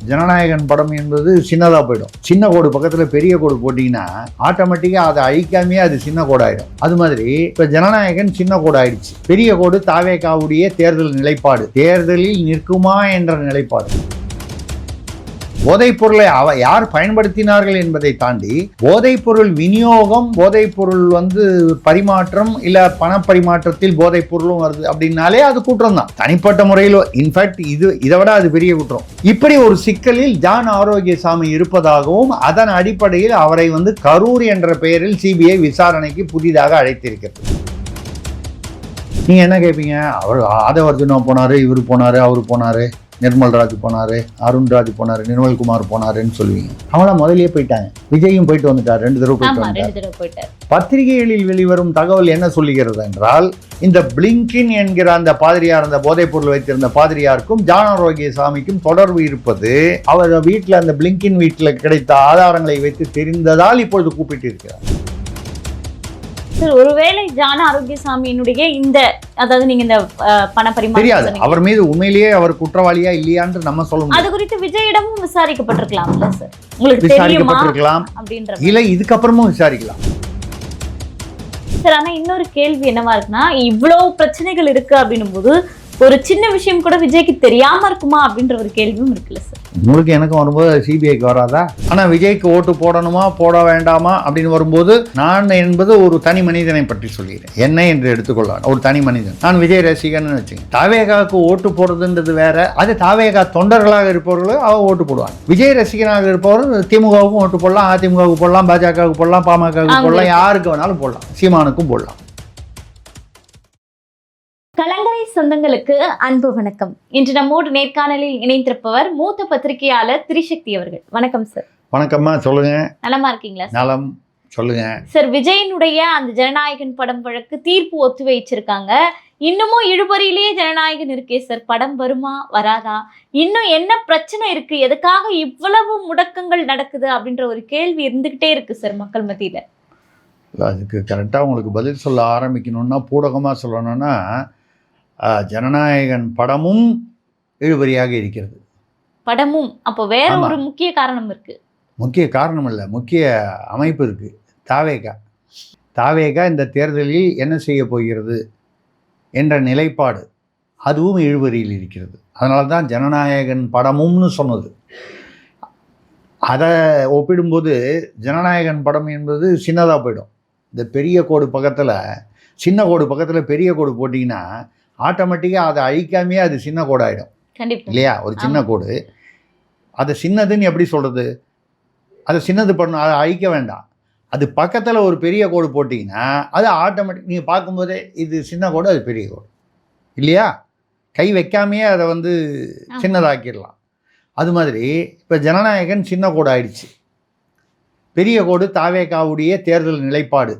ஜனநாயகன் படம் என்பது சின்னதாக போயிடும். சின்ன கோடு பக்கத்தில் பெரிய கோடு போட்டிங்கன்னா ஆட்டோமேட்டிக்காக அதை அழிக்காமே அது சின்ன கோடு ஆகிடும். அது மாதிரி இப்போ ஜனநாயகன் சின்ன கோடு ஆயிடுச்சு. பெரிய கோடு தாவேகாவுடைய தேர்தல் நிலைப்பாடு, தேர்தலில் நிற்குமா என்ற நிலைப்பாடு. போதைப் பொருளை யார் பயன்படுத்தினார்கள் என்பதை தாண்டி போதைப் பொருள் விநியோகம், போதைப் பொருள் பரிமாற்றம், இல்ல பண பரிமாற்றத்தில் போதைப் பொருளும் வருது அப்படின்னாலே அது குற்றம் தான், தனிப்பட்ட முறையில். இன்ஃபேக்ட் இதை விட அது பெரிய குற்றம். இப்படி ஒரு சிக்கலில் ஜான் ஆரோக்கியசாமி இருப்பதாகவும் அதன் அடிப்படையில் அவரை கரூர் என்ற பெயரில் சிபிஐ விசாரணைக்கு புதிதாக அழைத்திருக்கிறது. நீங்க என்ன கேட்பீங்க? அவர் ஆதவர்ஜுனா போனாரு, இவர் போனாரு, அவர் போனாரு, நிர்மல்ராஜ் போனாரு, அருண்ராஜ் போனாரு, நிர்மல்குமார் போனாருன்னு சொல்லுவீங்க. அவங்களாம் முதலியே போயிட்டாங்க. விஜயும் போயிட்டு வந்துட்டார், 2 தடவை போயிட்டார். பத்திரிகைகளில் வெளிவரும் தகவல் என்ன சொல்லுகிறது என்றால், இந்த பிளிங்கின் என்கிற அந்த பாதிரியார், அந்த போதைப் பொருள் வைத்திருந்த பாதிரியாருக்கும் ஜான் ஆரோக்கியசாமிக்கும் தொடர்பு இருப்பது அவர் வீட்டில், அந்த பிளிங்கின் வீட்டில் கிடைத்த ஆதாரங்களை வைத்து தெரிந்ததால் இப்பொழுது கூப்பிட்டு இருக்கிறார். ஒருவேளை ஜான் ஆரோக்கியசாமியினுடைய அதாவது நீங்க இந்த பண பரிமாற்றம் தெரியாது, அவர் மீது உண்மையிலேயே அவர் குற்றவாளியா இல்லையான்னு நம்ம சொல்ல முடியும். அது குறித்து விஜயிடமும் விசாரிக்கப்பட்டிருக்கலாம்ல சார்? உங்களுக்கு விசாரிக்கப்பட்டிருக்கலாம், இல்ல இதுக்கப்புறமும் விசாரிக்கலாம் சார். ஆனா இன்னொரு கேள்வி என்னவா இருக்குன்னா, இவ்வளவு பிரச்சனைகள் இருக்கு அப்படின்னும் போது ஒரு சின்ன விஷயம் கூட விஜய்க்கு தெரியாம இருக்குமா அப்படின்ற ஒரு கேள்வியும் இருக்குல்ல சார்? உங்களுக்கு எனக்கும் வரும்போது சிபிஐக்கு வராதா? ஆனா விஜய்க்கு ஓட்டு போடணுமா போட வேண்டாமா அப்படின்னு வரும்போது நான் என்பது ஒரு தனி மனிதனை பற்றி சொல்கிறேன். என்ன என்று எடுத்துக்கொள்ள ஒரு தனி மனிதன், நான் விஜய் ரசிகன்னு வச்சுங்க. தாவேகாவுக்கு ஓட்டு போடுறதுன்றது வேற. அது தாவேகா தொண்டர்களாக இருப்பவர்களும் ஓட்டு போடுவாங்க. விஜய் ரசிகனாக இருப்பவர்கள் திமுகவுக்கும் ஓட்டு போடலாம், அதிமுகவுக்கு போடலாம், பாஜகவுக்கு போடலாம், பாமகவுக்கு போடலாம், யாருக்கு வேணாலும் போடலாம், சீமானுக்கும் போடலாம். கலங்கரை சொந்தங்களுக்கு அன்பு வணக்கம். இன்று நம்மோடு நேர்காணலில் இணைந்திருப்பவர் மூத்த பத்திரிகையாளர் திரிசக்தி அவர்கள். வணக்கம் சார். வணக்கம்மா, சொல்லுங்க. நலமா இருக்கீங்களா? நலம், சொல்லுங்க சார். விஜயனுடைய அந்த ஜனநாயகன் படம் வழக்கு தீர்ப்பு ஒத்தி வச்சிருக்காங்க. இன்னமும் இழுபறியிலேயே ஜனநாயகன் இருக்கே சார், படம் வருமா வராதா? இன்னும் என்ன பிரச்சனை இருக்கு? எதுக்காக இவ்வளவு முடக்கங்கள் நடக்குது அப்படின்ற ஒரு கேள்வி இருந்துகிட்டே இருக்கு சார் மக்கள் மத்தியில. அதுக்கு கரெக்டாக உங்களுக்கு பதில் சொல்ல ஆரம்பிக்கணும்னா, பூடகமாக சொல்லணும்னா, ஜனநாயகன் படமும் இழுபறியாக இருக்கிறது. படமும் அப்போ வேற ஒரு முக்கிய காரணம் இருக்கு. முக்கிய காரணம் இல்லை, முக்கிய அமைப்பு இருக்கு. தாவேகா இந்த தேர்தலில் என்ன செய்ய போகிறது என்ற நிலைப்பாடு, அதுவும் இழுபறியில் இருக்கிறது. அதனால தான் ஜனநாயகன் படமும்னு சொன்னது. அதை ஒப்பிடும்போது ஜனநாயகன் படம் என்பது சின்னதாக போயிடும். இந்த பெரிய கோடு பக்கத்தில், சின்ன கோடு பக்கத்தில் பெரிய கோடு போட்டிங்கன்னா ஆட்டோமேட்டிக்காக அதை அழிக்காமே அது சின்ன கோடு ஆகிடும் இல்லையா? ஒரு சின்ன கோடு, அதை சின்னதுன்னு எப்படி சொல்கிறது? அதை சின்னது பண்ணணும், அதை அழிக்க வேண்டாம். அது பக்கத்தில் ஒரு பெரிய கோடு போட்டிங்கன்னா அது ஆட்டோமேட்டிக், நீங்கள் பார்க்கும்போதே இது சின்ன கோடு, அது பெரிய கோடு இல்லையா? கை வைக்காமையே அதை சின்னதாக்கிடலாம். அது மாதிரி இப்போ ஜனநாயகன் சின்ன கோடு ஆயிடுச்சு. பெரிய கோடு தாவேகாவுடைய தேர்தல் நிலைப்பாடு,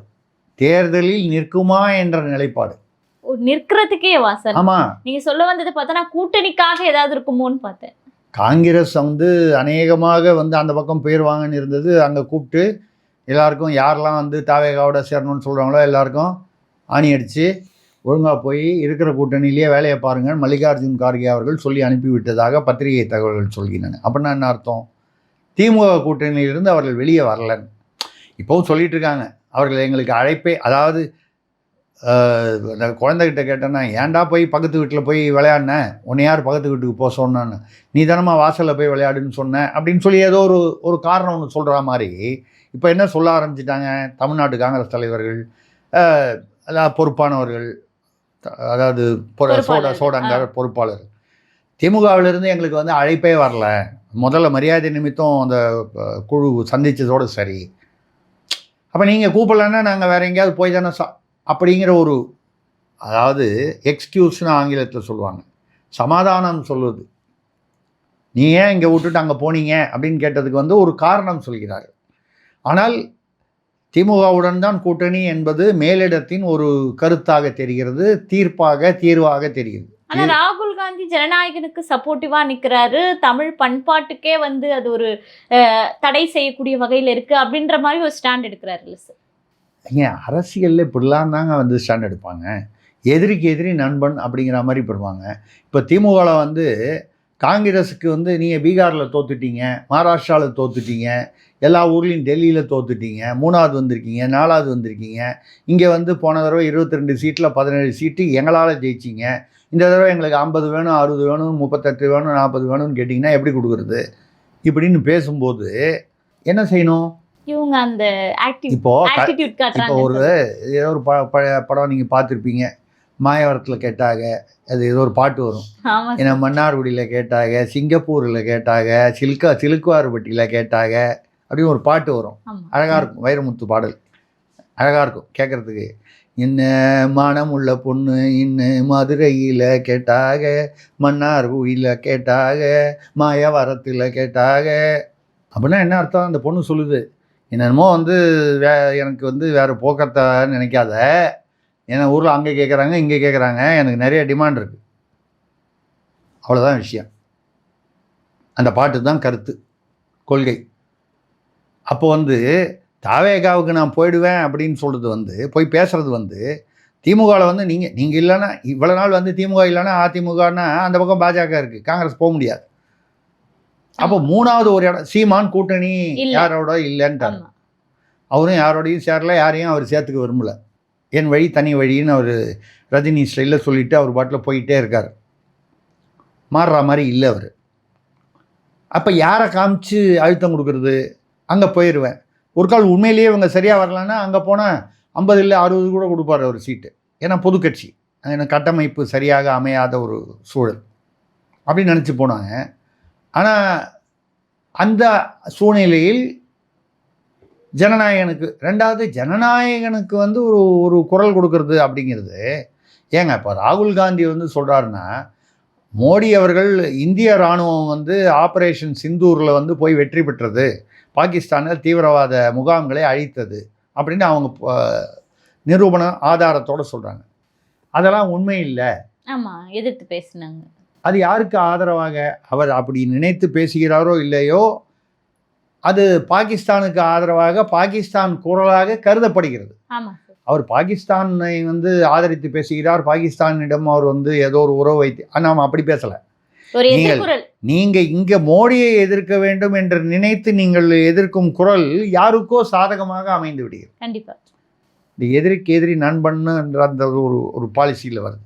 தேர்தலில் நிற்குமா என்ற நிலைப்பாடு. நிற்கிறதுக்கே வாசல். ஆமா, நீங்க சொல்ல வந்தது பார்த்தா நான் கூட்டணிக்காக ஏதாவது இருக்குமோன்னு பார்த்தேன். காங்கிரஸ் அநேகமாக அந்த பக்கம் போயிடுவாங்கன்னு இருந்தது. அங்கே கூப்பிட்டு எல்லாருக்கும் யாரெல்லாம் தாவேகாவோட சேரணும்னு சொல்கிறாங்களோ எல்லாருக்கும் ஆணி அடித்து ஒழுங்காக போய் இருக்கிற கூட்டணியிலேயே வேலையை பாருங்கள் மல்லிகார்ஜுன் கார்கே அவர்கள் சொல்லி அனுப்பிவிட்டதாக பத்திரிகை தகவல்கள் சொல்கின்றன. அப்படின்னா என்ன அர்த்தம்? திமுக கூட்டணியிலிருந்து அவர்கள் வெளியே வரலன்னு இப்போவும் சொல்லிட்டு இருக்காங்க. அவர்கள் எங்களுக்கு அழைப்பே, அதாவது குழந்தைகிட்ட கேட்டேன்னா, ஏன்டா போய் பக்கத்து வீட்டில் போய் விளையாடினேன், உன்னை யார் பக்கத்து வீட்டுக்கு போக சொன்னான்னு, நீ தானம்மா வாசலில் போய் விளையாடுன்னு சொன்னேன் அப்படின்னு சொல்லி ஏதோ ஒரு காரணம் ஒன்று சொல்கிற மாதிரி இப்போ என்ன சொல்ல ஆரம்பிச்சிட்டாங்க தமிழ்நாட்டு காங்கிரஸ் தலைவர்கள், பொறுப்பானவர்கள், அதாவது சோடங்கர் பொறுப்பாளர். திமுகவிலிருந்து எங்களுக்கு அழைப்பே வரல, முதல்ல மரியாதை நிமித்தம் அந்த குழு சந்தித்ததோடு சரி, அப்போ நீங்கள் கூப்பிடலன்னா நாங்கள் வேறு எங்கேயாவது போய் தானே அப்படிங்கிற ஒரு, அதாவது எக்ஸ்கியூஸ்னு ஆங்கிலத்தில் சொல்லுவாங்க, சமாதானம் சொல்லுவது. நீ ஏன் இங்கே விட்டுட்டு அங்கே போனீங்க அப்படின்னு கேட்டதுக்கு ஒரு காரணம் சொல்கிறார். ஆனால் திமுகவுடன் தான் கூட்டணி என்பது மேலிடத்தின் ஒரு கருத்தாக தெரிகிறது, தீர்வாக தெரிகிறது. ஆனா ராகுல் காந்தி ஜனநாயகனுக்கு சப்போர்ட்டிவா நிக்கிறாரு, தமிழ் பண்பாட்டுக்கே அது ஒரு தடை செய்யக்கூடிய வகையில் இருக்கு அப்படின்ற மாதிரி ஒரு ஸ்டாண்ட் எடுக்கிறாரு இல்ல சார்? அரசியலில் இப்படிலாம் தாங்க ஸ்டாண்ட் எடுப்பாங்க. எதிரிக்கு எதிரி நண்பன் அப்படிங்கிற மாதிரி போடுவாங்க. இப்போ திமுகவில் காங்கிரஸுக்கு வந்து நீங்கள் பீகாரில் தோத்துட்டீங்க, மகாராஷ்டிராவில் தோத்துட்டீங்க, எல்லா ஊர்லேயும் டெல்லியில் தோத்துட்டீங்க, 3வது வந்திருக்கீங்க, 4வது வந்திருக்கீங்க, இங்கே வந்து போன தடவை 22 சீட்டில் 17 சீட்டு எங்களால் ஜெயிச்சிங்க, இந்த தடவை எங்களுக்கு 50 வேணும், 60 வேணும், 38 வேணும், 40 வேணும்னு கேட்டிங்கன்னா எப்படி கொடுக்குறது இப்படின்னு பேசும்போது என்ன செய்யணும்? இவங்க அந்த இப்போ ஆட்டிட்யூட் இப்போ காட்டுறாங்க. ஒரு ஏதோ ஒரு பழைய படம் நீங்கள் பார்த்துருப்பீங்க, மாயவரத்தில் கேட்டாங்க, அது ஏதோ ஒரு பாட்டு வரும், ஆமா ஏன்னா மன்னார்குடியில் கேட்டாங்க, சிங்கப்பூரில் கேட்டாங்க, சிலுக்குவார்பட்டியில் கேட்டாங்க அப்படின்னு ஒரு பாட்டு வரும். ஆமா. அழகாக இருக்கும், வைரமுத்து பாடல் அழகாக இருக்கும் கேட்குறதுக்கு. என்ன மனம் உள்ள பொண்ணு இன்னும் மதுரையில் கேட்டாக, மன்னார்குடியில் கேட்டாக, மாயவரத்தில் கேட்டாக அப்படின்னா என்ன அர்த்தம்? அந்த பொண்ணு சொல்லுது, என்னென்னமோ வந்து எனக்கு வந்து வேறு போக்கத்தை நினைக்காத, ஏன்னா ஊரில் அங்கே கேட்குறாங்க இங்கே கேட்குறாங்க, எனக்கு நிறைய டிமாண்ட் இருக்குது, அவ்வளோதான் விஷயம். அந்த பாட்டு தான் கருத்து, கொள்கை. அப்போ வந்து தாவேகாவுக்கு நான் போயிடுவேன் அப்படின்னு சொல்கிறது வந்து, போய் பேசுகிறது வந்து, திமுகவில் வந்து நீங்கள் இல்லைன்னா, இவ்வளோ நாள் வந்து திமுக இல்லைன்னா அதிமுகன்னா அந்த பக்கம் பாஜக இருக்குது, காங்கிரஸ் போக முடியாது. அப்போ 3வது ஒரு இடம் சீமான் கூட்டணி யாரோட இல்லைன்ட்டார். அவரும் யாரோடையும் சேரல, யாரையும் அவர் சேர்த்துக்க விரும்பல. என் வழி தனி வழின்னு அவர் ரஜினி ஸ்டைலில் சொல்லிவிட்டு அவர் பாட்டில் போயிட்டே இருக்கார். மாறுற மாதிரி இல்லை அவர். அப்போ யாரை காமிச்சு அழுத்தம் கொடுக்குறது? அங்கே போயிடுவேன். ஒரு கால் உண்மையிலேயே இவங்க சரியாக வரலான்னா அங்கே போனால் 50 இல்லை 60 கூட கொடுப்பார் அவர் சீட்டு. ஏன்னா பொது கட்சி, எனக்கு கட்டமைப்பு சரியாக அமையாத ஒரு சூழல் அப்படின்னு நினச்சி போனாங்க. ஆனால் அந்த சூழ்நிலையில் ஜனநாயகனுக்கு, ரெண்டாவது ஜனநாயகனுக்கு வந்து ஒரு குரல் கொடுக்கறது அப்படிங்கிறது ஏங்க. இப்போ ராகுல் காந்தி வந்து சொல்கிறாருன்னா, மோடி அவர்கள் இந்திய இராணுவம் வந்து ஆப்ரேஷன் சிந்தூரில் வந்து போய் வெற்றி பெற்றது, பாகிஸ்தானில் தீவிரவாத முகாம்களை அழித்தது அப்படின்னு அவங்க நிரூபண ஆதாரத்தோடு சொல்கிறாங்க. அதெல்லாம் உண்மை இல்லை. ஆமாம், எதிர்த்து பேசினாங்க. அது யாருக்கு ஆதரவாக அவர் அப்படி நினைத்து பேசுகிறாரோ இல்லையோ, அது பாகிஸ்தானுக்கு ஆதரவாக பாகிஸ்தான் குரலாக கருதப்படுகிறது. அவர் பாகிஸ்தானை வந்து ஆதரித்து பேசுகிறார், பாகிஸ்தானிடம் அவர் வந்து ஏதோ ஒரு உறவு வைத்து, நாம் அப்படி பேசலை. நீங்கள் இங்கே மோடியை எதிர்க்க வேண்டும் என்று நினைத்து நீங்கள் எதிர்க்கும் குரல் யாருக்கோ சாதகமாக அமைந்து விடுகிறது. கண்டிப்பாக இந்த எதிரிக்கு எதிரி நண்பன்னு என்ற அந்த ஒரு பாலிசியில் வருது.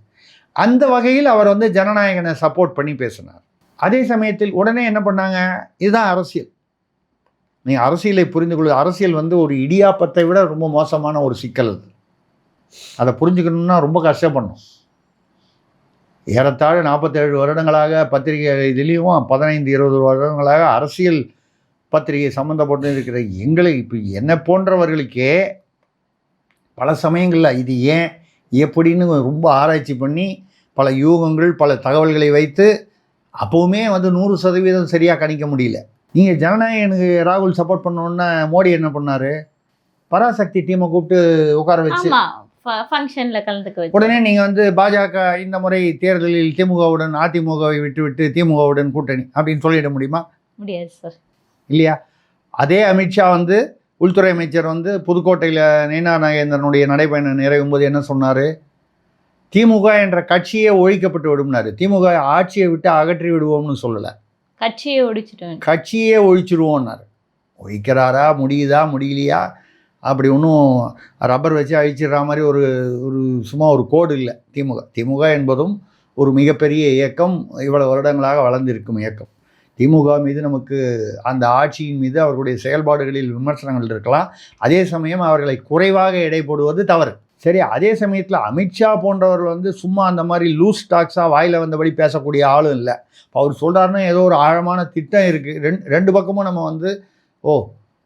அந்த வகையில் அவர் வந்து ஜனநாயகனை சப்போர்ட் பண்ணி பேசினார். அதே சமயத்தில் உடனே என்ன பண்ணாங்க? இதுதான் அரசியல். நீங்கள் அரசியலை புரிந்து கொள்வது, அரசியல் வந்து ஒரு இடியாப்பத்தை விட ரொம்ப மோசமான ஒரு சிக்கல். அது அதை புரிஞ்சுக்கணுன்னா ரொம்ப கஷ்டப்படணும். ஏறத்தாழ 47 வருடங்களாக பத்திரிகை இதுலேயும் 15-20 வருடங்களாக அரசியல் பத்திரிகை சம்மந்தப்பட்டு இருக்கிற எங்களை இப்போ என்னை போன்றவர்களுக்கே பல சமயங்களில் இது ஏன் எப்படின்னு ரொம்ப ஆராய்ச்சி பண்ணி பல யூகங்கள் பல தகவல்களை வைத்து அப்போவுமே வந்து 100% சரியாக கணிக்க முடியல. நீங்கள் ஜனநாயகனுக்கு ராகுல் சப்போர்ட் பண்ணோன்னா மோடி என்ன பண்ணார்? பராசக்தி டீமை கூப்பிட்டு உட்கார வச்சு ஃபங்க்ஷனில் கலந்துக்க. உடனே நீங்கள் வந்து பாஜக இந்த முறை தேர்தலில் திமுகவுடன் அதிமுகவை விட்டு திமுகவுடன் கூட்டணி அப்படின்னு சொல்லிட முடியுமா? முடியாது சார். இல்லையா? அதே அமித்ஷா வந்து உள்துறை அமைச்சர் வந்து புதுக்கோட்டையில் நயினா நாகேந்திரனுடைய நடைபயணம் நிறைவும் போது என்ன சொன்னார்? திமுக என்ற கட்சியே ஒழிக்கப்பட்டு விடும்னாரு. திமுக ஆட்சியை விட்டு அகற்றி விடுவோம்னு சொல்லலை, கட்சியே ஒழிச்சிடுவோம்னாரு. ஒழிக்கிறாரா, முடியுதா, முடியலையா, அப்படி ஒன்றும் ரப்பர் வச்சு அழிச்சிடுற மாதிரி ஒரு சும்மா ஒரு கோடு இல்லை. திமுக என்பதும் ஒரு மிகப்பெரிய இயக்கம், இவ்வளவு வருடங்களாக வளர்ந்திருக்கும் இயக்கம். திமுக மீது நமக்கு, அந்த ஆட்சியின் மீது அவர்களுடைய செயல்பாடுகளில் விமர்சனங்கள் இருக்கலாம். அதே சமயம் அவர்களை குறைவாக எடை போடுவது தவறு. சரி, அதே சமயத்தில் அமித்ஷா போன்றவர்கள் வந்து சும்மா அந்த மாதிரி லூஸ் டாக்ஸாக வாயில் வந்தபடி பேசக்கூடிய ஆளும் இல்லை. இப்போ அவர் சொல்கிறாருன்னா ஏதோ ஒரு ஆழமான திட்டம் இருக்குது. ரெண்டு பக்கமும் நம்ம வந்து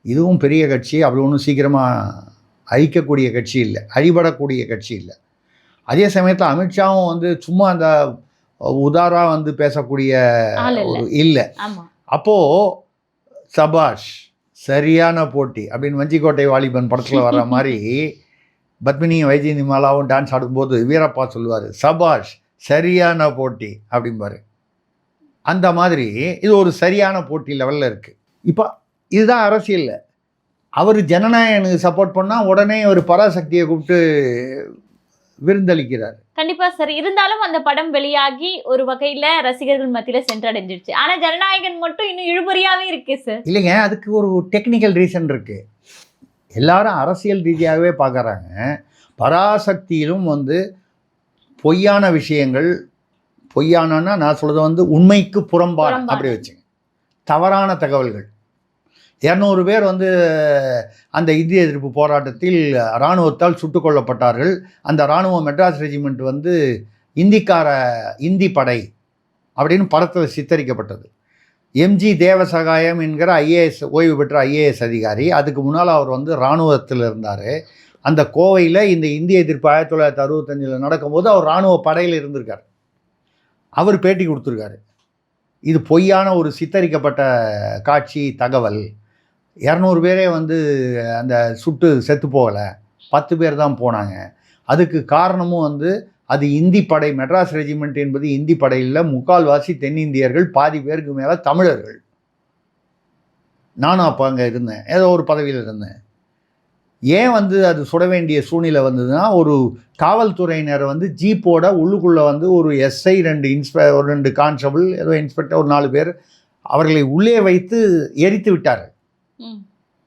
இதுவும் பெரிய கட்சி, அப்படி ஒன்றும் சீக்கிரமாக அழிக்கக்கூடிய கட்சி இல்லை, அழிபடக்கூடிய கட்சி இல்லை. அதே சமயத்தில் அமித்ஷாவும் வந்து சும்மா அந்த உதாராக வந்து பேசக்கூடிய இல்லை. அப்போது சபாஷ் சரியான போட்டி அப்படின்னு வஞ்சிக்கோட்டை வாலிபன் படத்தில் வர்ற மாதிரி பத்மினியும் வைஜெயந்தி மாலாவும் டான்ஸ் ஆடும்போது வீரப்பா சொல்லுவார், சபாஷ் சரியான போட்டி அப்படிம்பாரு. அந்த மாதிரி இது ஒரு சரியான போட்டி லெவலில் இருக்குது. இப்போ இதுதான் அரசியலில். அவர் ஜனநாயகனுக்கு சப்போர்ட் பண்ணால் உடனே ஒரு பராசக்தியை கூப்பிட்டு விருந்தளிக்கிறார். கண்டிப்பா சார். இருந்தாலும் அந்த படம் வெளியாகி ஒரு வகையில ரசிகர்கள் மத்தியில சென்றடைஞ்சிருச்சு. ஆனா ஜனநாயகன் மட்டும் இன்னும் இழுபறியாவே இருக்கே சார். இல்லைங்க, அதுக்கு ஒரு டெக்னிக்கல் ரீசன் இருக்கு. எல்லாரும் அரசியல் ரீதியாகவே பார்க்குறாங்க. பராசக்தியிலும் வந்து பொய்யான விஷயங்கள், பொய்யானன்னா நான் சொல்றது வந்து உண்மைக்கு புறம்பான அப்படி வச்சுங்க, தவறான தகவல்கள். 200 பேர் வந்து அந்த இந்திய எதிர்ப்பு போராட்டத்தில் இராணுவத்தால் சுட்டுக் கொல்லப்பட்டார்கள். அந்த இராணுவம் மெட்ராஸ் ரெஜிமெண்ட் வந்து இந்தி படை அப்படின்னு படத்தில் சித்தரிக்கப்பட்டது. எம்ஜி தேவசகாயம் என்கிற ஐஏஎஸ், ஓய்வு பெற்ற ஐஏஎஸ் அதிகாரி, அதுக்கு முன்னால் அவர் வந்து இராணுவத்தில் இருந்தார். அந்த கோவையில் இந்த இந்திய எதிர்ப்பு 1965 நடக்கும்போது அவர் இராணுவ படையில் இருந்திருக்கார். அவர் பேட்டி கொடுத்துருக்காரு. இது பொய்யான ஒரு சித்தரிக்கப்பட்ட காட்சி தகவல். 200 பேரே வந்து அந்த சுட்டு செத்து போகலை, 10 பேர் தான் போனாங்க. அதுக்கு காரணமும் வந்து அது இந்தி படை, மெட்ராஸ் ரெஜிமெண்ட் என்பது இந்தி படையில் முக்கால்வாசி தென்னிந்தியர்கள், பாதி பேருக்கு மேலே தமிழர்கள். நானும் அப்போ அங்கே இருந்தேன், ஏதோ ஒரு பதவியில் இருந்தேன். ஏன் வந்து அது சுட வேண்டிய சூழ்நிலை வந்ததுன்னா, ஒரு காவல்துறையினர் வந்து ஜீப்போட உள்ளுக்குள்ளே வந்து ஒரு எஸ்ஐ, 2 கான்ஸ்டபிள், ஏதோ இன்ஸ்பெக்டர், ஒரு 4 பேர் அவர்களை உள்ளே வைத்து எரித்து விட்டார்.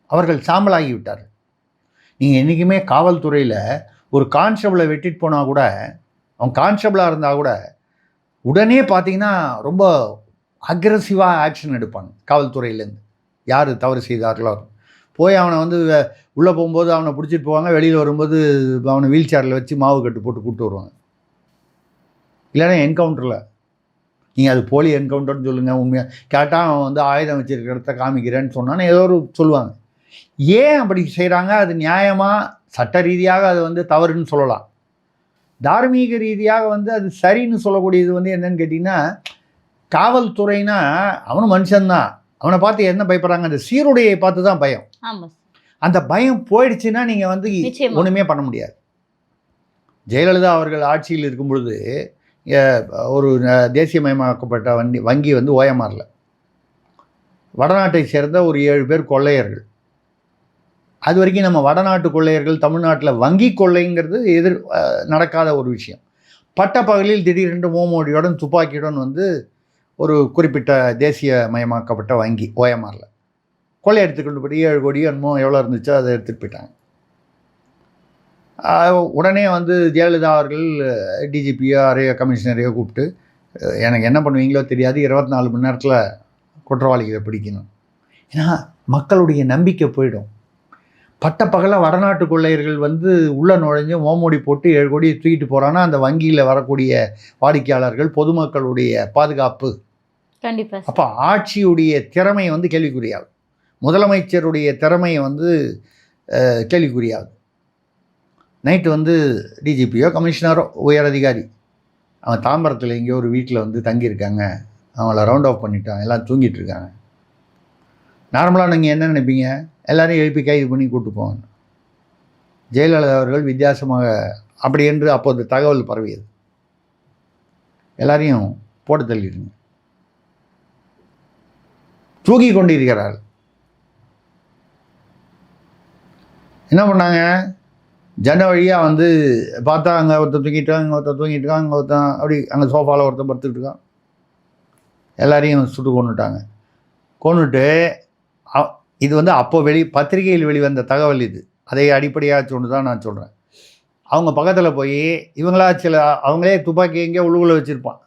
அவர்கள் சாம்பலாகி விட்டார். நீங்கள் என்றைக்குமே காவல்துறையில் ஒரு கான்ஸ்டபிளை வெட்டிட்டு போனால் கூட, அவன் கான்ஸ்டபிளாக இருந்தால் கூட உடனே பார்த்தீங்கன்னா ரொம்ப அக்ரெசிவாக ஆக்ஷன் எடுப்பாங்க காவல்துறையிலேருந்து. யார் தவறு செய்தார்களோ போய் அவனை வந்து உள்ளே போகும்போது அவனை பிடிச்சிட்டு போவாங்க, வெளியில் வரும்போது அவனை வீல் சேரில் வச்சு மாவு கட்டு போட்டு கூப்பிட்டு வருவாங்க. இல்லைன்னா என்கவுண்டரில், நீங்கள் அது போலி என்கவுண்டர்னு சொல்லுங்கள், உண்மையாக கேட்டால் அவன் வந்து ஆயுதம் வச்சுருக்க இடத்த காமிக்கிறேன்னு சொன்னான்னு ஏதோ ஒரு சொல்லுவாங்க. ஏன் அப்படி செய்கிறாங்க? அது நியாயமாக, சட்ட ரீதியாக அது வந்து தவறுன்னு சொல்லலாம். தார்மீக ரீதியாக வந்து அது சரின்னு சொல்லக்கூடியது வந்து என்னன்னு கேட்டிங்கன்னா, காவல்துறைனா அவனும் மனுஷன்தான், அவனை பார்த்து என்ன பயப்படுறாங்க? அந்த சீருடையை பார்த்து தான் பயம். அந்த பயம் போயிடுச்சுன்னா நீங்கள் வந்து ஒன்றுமே பண்ண முடியாது. ஜெயலலிதா அவர்கள் ஆட்சியில் இருக்கும் பொழுது ஒரு தேசியமயமாக்கப்பட்ட வங்கி வந்து ஓயமாரில் வடநாட்டை சேர்ந்த ஒரு 7 பேர் கொள்ளையர்கள். அது வரைக்கும் நம்ம வடநாட்டு கொள்ளையர்கள் தமிழ்நாட்டில் வங்கி கொள்ளைங்கிறது நடக்காத ஒரு விஷயம். பட்ட பகலில் திடீரென்று மோமோடியுடன் துப்பாக்கியுடன் வந்து ஒரு குறிப்பிட்ட தேசியமயமாக்கப்பட்ட வங்கி ஓயமாரில் கொள்ளை எடுத்துக்கொண்டு போய் 7 கோடி என்னமோ எவ்வளோ இருந்துச்சோ அதை எடுத்துகிட்டு போயிட்டாங்க. உடனே வந்து ஜெயலலிதா அவர்கள் டிஜிபியோ அரையோ கமிஷனரையோ கூப்பிட்டு, எனக்கு என்ன பண்ணுவீங்களோ தெரியாது, 24 மணி நேரத்தில் குற்றவாளிகளை பிடிக்கணும். ஏன்னா மக்களுடைய நம்பிக்கை போயிடும். பட்ட பகலாக வடநாட்டு கொள்ளையர்கள் வந்து உள்ளே நுழைஞ்சு மோமோடி போட்டு 7 கோடியை தூக்கிட்டு போகிறான்னா, அந்த வங்கியில் வரக்கூடிய வாடிக்கையாளர்கள், பொதுமக்களுடைய பாதுகாப்பு கண்டிப்பாக. அப்போ ஆட்சியுடைய திறமை வந்து கேள்விக்குறியாகும். முதலமைச்சருடைய திறமையை வந்து கேள்விக்குறியாகும். நைட்டு வந்து டிஜிபியோ கமிஷனரோ உயர் அதிகாரி அவன் தாம்பரத்தில் எங்கேயோ ஒரு வீட்டில் வந்து தங்கியிருக்காங்க, அவங்கள ரவுண்ட் ஆஃப் பண்ணிட்டான், எல்லாம் தூங்கிட்டு இருக்காங்க. நார்மலாக நீங்கள் என்ன நினைப்பீங்க? எல்லாரையும் எழுப்பி கைது பண்ணி கூப்பிட்டு போவாங்க. ஜெயலலிதா அவர்கள் வித்தியாசமாக அப்படி என்று அப்போது தகவல் பரவியது. எல்லாரையும் போட்டு தள்ளிடுங்க, தூக்கி கொண்டிருக்கிறார். என்ன பண்ணாங்க? ஜன வழியாக வந்து பார்த்தா அங்கே ஒருத்தர் தூங்கிட்டான், இங்கே ஒருத்தர் தூங்கிட்டுருக்கான், இங்கே ஒருத்தன் அப்படி அங்கே சோஃபாவில் ஒருத்தர் படுத்துக்கிட்டு இருக்கான். எல்லாரையும் சுட்டு கொண்டுட்டாங்க. கொண்டுட்டு இது வந்து அப்போ பத்திரிகையில் வெளிவந்த தகவல் இது. அதை அடிப்படையாக சொன்னு தான் நான் சொல்கிறேன். அவங்க பக்கத்தில் போய் இவங்களா அவங்களே துப்பாக்கி எங்கேயோ உள்ளுக்குள்ளே வச்சுருப்பான்.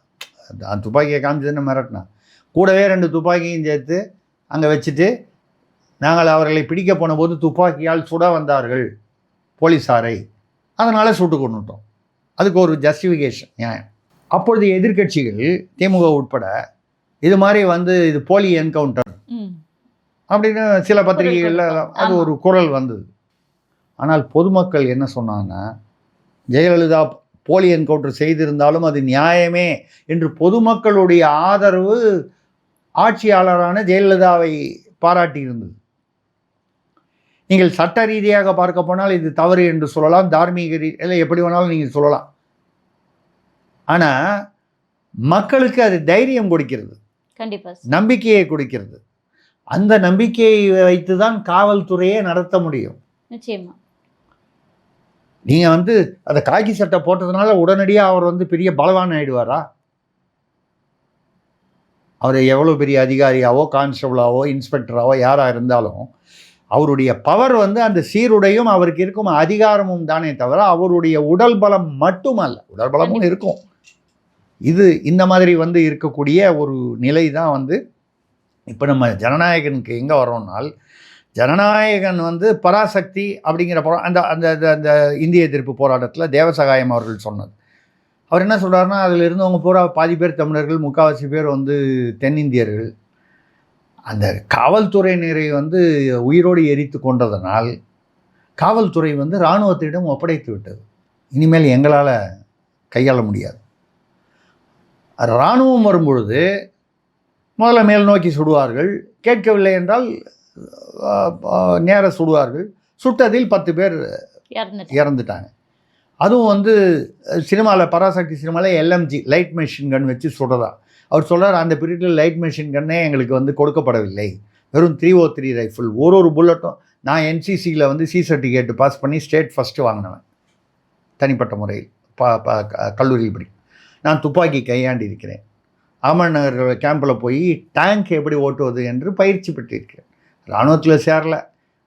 அந்த துப்பாக்கியை காமிச்சதுன்னு மிரட்டினான். கூடவே 2 துப்பாக்கியும் சேர்த்து அங்கே வச்சுட்டு, நாங்கள் அவர்களை பிடிக்க போன போது துப்பாக்கியால் சுட வந்தார்கள் போலீஸாரை, அதனால் சுட்டு கொண்டுட்டோம். அதுக்கு ஒரு ஜஸ்டிஃபிகேஷன், நியாயம். அப்பொழுது எதிர்கட்சிகள் திமுக உட்பட இது மாதிரி வந்து இது போலி என்கவுண்டர் அப்படின்னு சில பத்திரிகைகளில் அது ஒரு குரல் வந்தது. ஆனால் பொதுமக்கள் என்ன சொன்னாங்கன்னா, ஜெயலலிதா போலி என்கவுண்டர் செய்திருந்தாலும் அது நியாயமே என்று பொதுமக்களுடைய ஆதரவு ஆட்சியாளரான ஜெயலலிதாவை பாராட்டி இருந்தது. நீங்கள் சட்ட ரீதியாக பார்க்க போனால் இது தவறு என்று சொல்லலாம், தார்மீக ரீதியில் எப்படி வேணாலும் நீங்கள் சொல்லலாம். ஆனால் மக்களுக்கு அது தைரியம் கொடுக்கிறது, கண்டிப்பாக நம்பிக்கையை கொடுக்கிறது. அந்த நம்பிக்கையை வைத்து தான் காவல்துறையை நடத்த முடியும். நிச்சயமா. நீங்கள் வந்து அந்த காக்கி சட்டை போட்டதுனால உடனடியாக அவர் வந்து பெரிய பலவான் ஆகிடுவாரா? அவர் எவ்வளோ பெரிய அதிகாரியாவோ கான்ஸ்டபிளாவோ இன்ஸ்பெக்டராவோ யாராக இருந்தாலும் அவருடைய பவர் வந்து அந்த சீருடையும் அவருக்கு இருக்கும் அதிகாரமும் தானே தவிர அவருடைய உடல் பலம் மட்டுமல்ல. உடல் பலமும் இருக்கும். இது இந்த மாதிரி வந்து இருக்கக்கூடிய ஒரு நிலை தான் வந்து இப்போ நம்ம ஜனநாயகனுக்கு எங்கே வரோம்னால், ஜனநாயகன் வந்து பராசக்தி அப்படிங்கிற அந்த அந்த அந்த இந்திய எதிர்ப்பு போராட்டத்தில் தேவசகாயம் அவர்கள் சொன்னது. அவர் என்ன சொல்கிறாருன்னா, அதில் இருந்தவங்க பூரா பாதி பேர் தமிழர்கள், முக்கால்வாசி பேர் வந்து தென்னிந்தியர்கள். அந்த காவல்துறையினரை வந்து உயிரோடு எரித்து கொண்டதனால் காவல்துறை வந்து இராணுவத்திடம் ஒப்படைத்து விட்டது. இனிமேல் எங்களால் கையாள முடியாது. இராணுவம் வரும்பொழுது முதல்ல மேல் நோக்கி சுடுவார்கள், கேட்கவில்லை என்றால் நேர சுடுவார்கள். சுட்டதில் 10 பேர் இறந்துட்டாங்க. அதுவும் வந்து சினிமாவில் பராசக்தி சினிமாவில் LMG லைட் மெஷின் கன் வச்சு சுடுறதா. அவர் சொல்கிறார், அந்த பீரியடில் லைட் மெஷின் கன்னே எங்களுக்கு வந்து கொடுக்கப்படவில்லை, வெறும் 303 ரைஃபிள். ஒரு புல்லட்டும். நான் NCCயில் வந்து C சர்டிஃபிகேட் பாஸ் பண்ணி ஸ்டேட் ஃபஸ்ட்டு வாங்கினவன் தனிப்பட்ட முறையில் கல்லூரியில் படி. நான் துப்பாக்கி கையாண்டி இருக்கிறேன். அமன் நகர் கேம்பில் போய் டேங்க் எப்படி ஓட்டுவது என்று பயிற்சி பெற்றிருக்கிறேன். இராணுவத்தில் சேரல,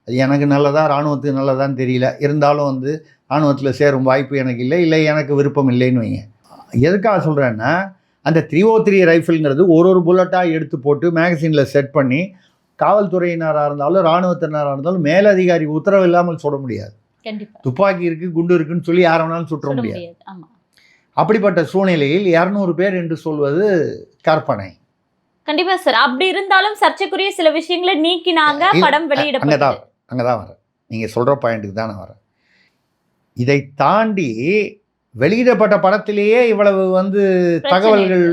அது எனக்கு நல்லதா இராணுவத்துக்கு நல்லதான்னு தெரியல. இருந்தாலும் வந்து இராணுவத்தில் சேரும் வாய்ப்பு எனக்கு இல்லை எனக்கு விருப்பம் இல்லைன்னு வைங்க. எதுக்காக சொல்கிறேன்னா, அந்த 303 ரைஃபிள்ங்கிறது ஒரு புல்லட்டாக எடுத்து போட்டு மேகசினில் செட் பண்ணி காவல்துறையினராக இருந்தாலும் இராணுவத்தினராக இருந்தாலும் மேலதிகாரி உத்தரவு இல்லாமல் சுட முடியாது. துப்பாக்கி இருக்குது, குண்டு இருக்குன்னு சொல்லி யாரை வேணாலும் சுற்ற முடியாது. அப்படிப்பட்ட சூழ்நிலையில் 200 பேர் என்று சொல்வது கற்பனை. கண்டிப்பா சார். அப்படி இருந்தாலும் சர்ச்சைக்குரிய சில விஷயங்களை நீக்கினாங்க, படம் வெளியிடப்பட்டது. அங்கதான் வரேன், நீங்க சொல்ற பாயிண்ட்டுக்கு தான் நான் வரேன். இதை தாண்டி வெளியிடப்பட்ட படத்திலேயே இவ்வளவு வந்து தகவல்கள்,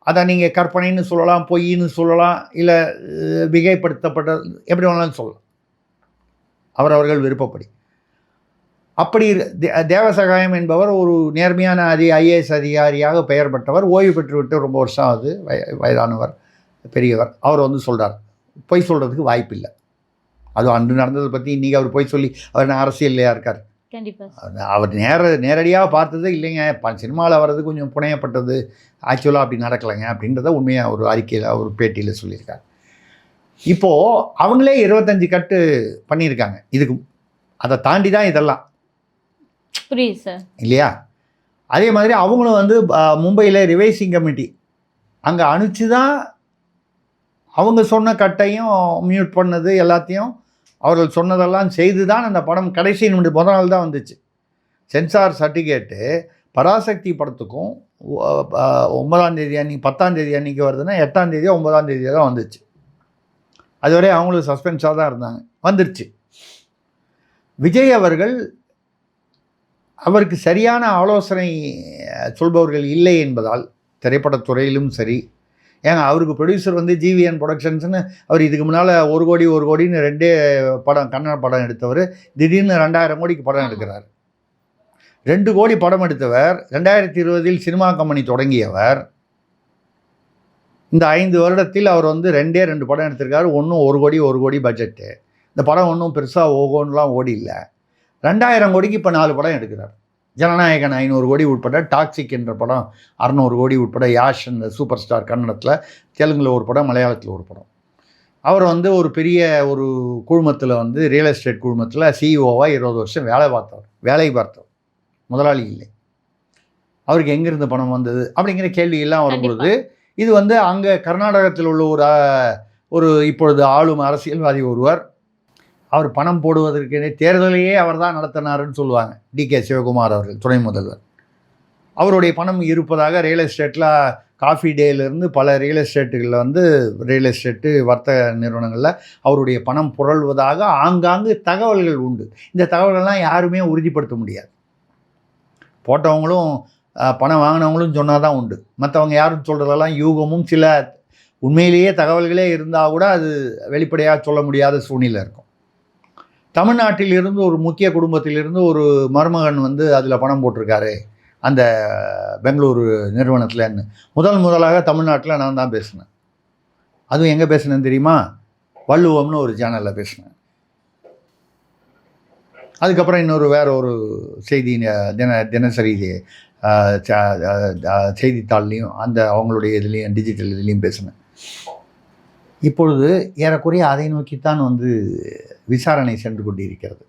அதை நீங்கள் கற்பனைன்னு சொல்லலாம், பொய்ன்னு சொல்லலாம், இல்லை மிகைப்படுத்தப்பட்ட எப்படி வேணாலும் சொல்லலாம், அவரவர்கள் விருப்பப்படி. அப்படி தேவசகாயம் என்பவர் ஒரு நேர்மையான IAS அதிகாரியாக பெயர் பெற்றவர். ஓய்வு பெற்றுவிட்டு ரொம்ப வருஷம் ஆகுது, வயதானவர், பெரியவர். அவர் வந்து சொல்கிறார், பொய் சொல்கிறதுக்கு வாய்ப்பு இல்லை. அதுவும் அன்று நடந்ததை பற்றி இன்றைக்கி அவர் பொய் சொல்லி அவர் அரசியல்லையா இருக்கார். அவர் நேரடியாக பார்த்தது இல்லைங்க, சினிமாவில் வர்றது கொஞ்சம் புனையப்பட்டது, ஆக்சுவலாக அப்படி நடக்கலைங்க அப்படின்றத உண்மையாக ஒரு அறிக்கையில் ஒரு பேட்டியில் சொல்லியிருக்கார். இப்போது அவங்களே 25 கட்டு பண்ணியிருக்காங்க. இதுக்கு அதை தாண்டி தான் இதெல்லாம், புரியுது சார் இல்லையா? அதே மாதிரி அவங்களும் வந்து மும்பையில் ரிவைசிங் கமிட்டி அங்கே அனுப்பிச்சு தான் அவங்க சொன்ன கட்டையும் மியூட் பண்ணது எல்லாத்தையும் அவர்கள் சொன்னதெல்லாம் செய்து தான் அந்த படம் கடைசி முதல் நாள் தான் வந்துச்சு. சென்சார் சர்டிஃபிகேட்டு பராசக்தி படத்துக்கும் 9ஆம் தேதி அன்றைக்கி 10ஆம் தேதி அன்றைக்கி வருதுன்னா 8ஆம் தேதியோ 9ஆம் தேதியோ தான் வந்துச்சு. அதுவரை அவங்களும் சஸ்பென்ஸாக தான் இருந்தாங்க. வந்துருச்சு. விஜய் அவர்கள் அவருக்கு சரியான ஆலோசனை சொல்பவர்கள் இல்லை என்பதால் திரைப்படத்துறையிலும் சரி, ஏங்க அவருக்கு ப்ரொடியூசர் வந்து GVN ப்ரொடக்ஷன்ஸ்னு அவர் இதுக்கு முன்னால் 1 கோடின்னு 2 படம் கன்னட படம் எடுத்தவர் திடீர்னு 2000 கோடிக்கு படம் எடுக்கிறார். 2 கோடி படம் எடுத்தவர் 2020 சினிமா கம்பெனி தொடங்கியவர். இந்த 5 வருடத்தில் அவர் வந்து 2 படம் எடுத்திருக்காரு. ஒன்றும் 1 கோடி பட்ஜெட்டு. இந்த படம் ஒன்றும் பெருசாக ஓகோன்னுலாம் ஓடி இல்லை. 2000 கோடிக்கு இப்போ 4 படம் எடுக்கிறார். ஜனநாயகன் 500 கோடி உட்பட, டாக்ஸிக் என்ற படம் 600 கோடி உட்பட, யாஷ் இந்த சூப்பர் ஸ்டார் கன்னடத்தில், தெலுங்கில் ஒரு படம், மலையாளத்தில் ஒரு படம். அவர் வந்து ஒரு பெரிய ஒரு குழுமத்தில் வந்து ரியல் எஸ்டேட் குழுமத்தில் CEOவாக 20 வருஷம் வேலை பார்த்தவர், முதலாளி இல்லை. அவருக்கு எங்கேருந்து பணம் வந்தது அப்படிங்கிற கேள்வியெல்லாம் வரும்பொழுது, இது வந்து அங்கே கர்நாடகத்தில் உள்ள ஒரு இப்பொழுது ஆளும் அரசியல்வாதி ஒருவர், அவர் பணம் போடுவதற்கு தேர்தலையே அவர் தான் நடத்தினாருன்னு சொல்லுவாங்க. DK சிவகுமார் அவர்கள், துணை முதல்வர். அவருடைய பணம் இருப்பதாக ரியல் எஸ்டேட்டில் காஃபி டேலேருந்து பல ரியல் எஸ்டேட்டுகளில் வந்து ரியல் எஸ்டேட்டு வர்த்தக நிறுவனங்களில் அவருடைய பணம் புரள்வதாக ஆங்காங்கு தகவல்கள் உண்டு. இந்த தகவல்கள்லாம் யாருமே உறுதிப்படுத்த முடியாது. போட்டவங்களும் பணம் வாங்கினவங்களும் சொன்னால் தான் உண்டு. மற்றவங்க யாரும் சொல்கிறதெல்லாம் யூகமும் சில உண்மையிலேயே தகவல்களே இருந்தால் கூட அது வெளிப்படையாக சொல்ல முடியாத சூழ்நிலை இருக்கும். தமிழ்நாட்டில் இருந்து ஒரு முக்கிய குடும்பத்திலிருந்து ஒரு மருமகன் வந்து அதில் பணம் போட்டிருக்காரு அந்த பெங்களூரு நிறுவனத்தில்னு முதலாக தமிழ்நாட்டில் நான் தான் பேசினேன். அதுவும் எங்கே பேசினேன்னு தெரியுமா? வள்ளுவம்னு ஒரு சேனலில் பேசினேன். அதுக்கப்புறம் வேற ஒரு செய்தி தினசரி செய்தித்தாள்லையும் அவங்களுடைய இதுலேயும் டிஜிட்டல் இதுலேயும் பேசினேன். இப்பொழுது ஏறக்குறைய அதை நோக்கித்தான் விசாரணை சென்று கொண்டிருக்கிறது.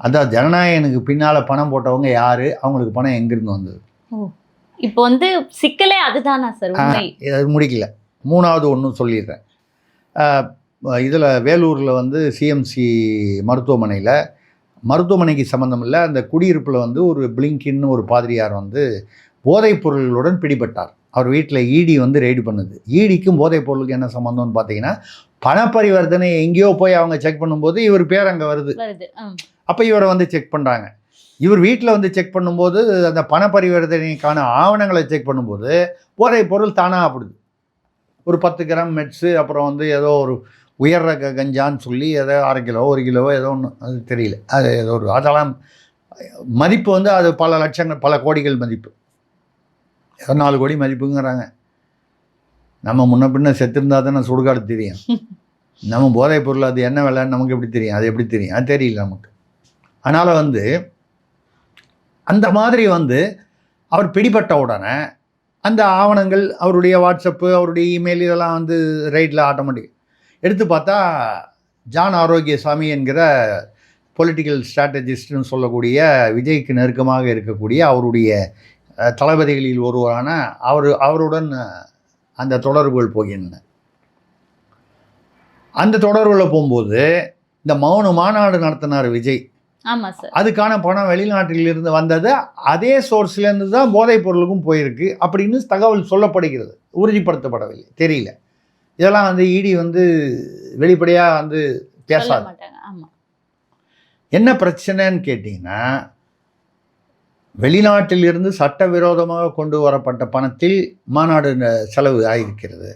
அதான் ஜனநாயகனுக்கு பின்னால் பணம் போட்டவங்க யார், அவங்களுக்கு பணம் எங்கிருந்து வந்தது. இப்போ சிக்கலே அதுதானா சார்? அது முடிக்கல. மூணாவது ஒன்றும் சொல்லிடுறேன். இதில் வேலூரில் சிஎம்சி மருத்துவமனைக்கு சம்மந்தம் இல்லை, அந்த குடியிருப்பில் ஒரு பிளிங்கின்னு ஒரு பாதிரியார் போதைப் பொருள்களுடன் பிடிபட்டார். அவர் வீட்டில் இடி ரெய்டு பண்ணுது. ஈடிக்கும் போதைப் பொருளுக்கு என்ன சம்மந்தம்னு பார்த்தீங்கன்னா, பணப்பரிவர்த்தனை எங்கேயோ போய் அவங்க செக் பண்ணும்போது இவர் பேர் அங்கே வருது. அப்போ இவரை செக் பண்ணுறாங்க. இவர் வீட்டில் செக் பண்ணும்போது அந்த பணப்பரிவர்த்தனைக்கான ஆவணங்களை செக் பண்ணும்போது போதைப் பொருள் தானாக ஆப்பிடுது. ஒரு 10 கிராம் மெட்ஸு, அப்புறம் ஏதோ ஒரு உயர் ரக கஞ்சான்னு சொல்லி ஏதோ 1/2 கிலோ 1 கிலோவோ ஏதோ ஒன்று, அது தெரியல. அது ஏதோ ஒரு அதெல்லாம் மதிப்பு அது பல லட்சங்கள் பல கோடிகள் மதிப்பு. ஏதோ 4 கோடி மதிப்புங்கிறாங்க. நம்ம முன்ன பின்ன செத்துருந்தா தானே சுடுகாடு தெரியும். நம்ம போதைப் பொருள் அது என்ன விலைன்னு நமக்கு எப்படி தெரியும்? அது எப்படி தெரியும்? அது தெரியல நமக்கு. அதனால் அந்த மாதிரி அவர் பிடிபட்ட உடனே அந்த ஆவணங்கள், அவருடைய வாட்ஸ்அப்பு, அவருடைய இமெயில், இதெல்லாம் ரைட்டில் ஆட்டோமேட்டிக் எடுத்து பார்த்தா ஜான் ஆரோக்கியசாமி என்கிற பொலிட்டிக்கல் ஸ்ட்ராட்டஜிஸ்ட்னு சொல்லக்கூடிய விஜய்க்கு நெருக்கமாக இருக்கக்கூடிய அவருடைய தளபதிகளில் ஒருவரான அவருடன் அந்த தொடர்புகள் போகின்றன. அந்த தொடர்புகளில் போகும்போது இந்த மௌன மாநாடு நடத்தினார் விஜய். ஆமாம் சார். அதுக்கான பணம் வெளிநாட்டிலிருந்து வந்தது அதே சோர்ஸ்லேருந்து தான் போதைப் பொருளுக்கும் போயிருக்கு அப்படின்னு தகவல் சொல்லப்படுகிறது. உறுதிப்படுத்தப்படவில்லை, தெரியல. இதெல்லாம் இடி வெளிப்படையாக பேசாது. என்ன பிரச்சனைன்னு கேட்டிங்கன்னா, வெளிநாட்டிலிருந்து சட்டவிரோதமாக கொண்டு வரப்பட்ட பணத்தில் மாநாடு செலவு ஆகியிருக்கிறது.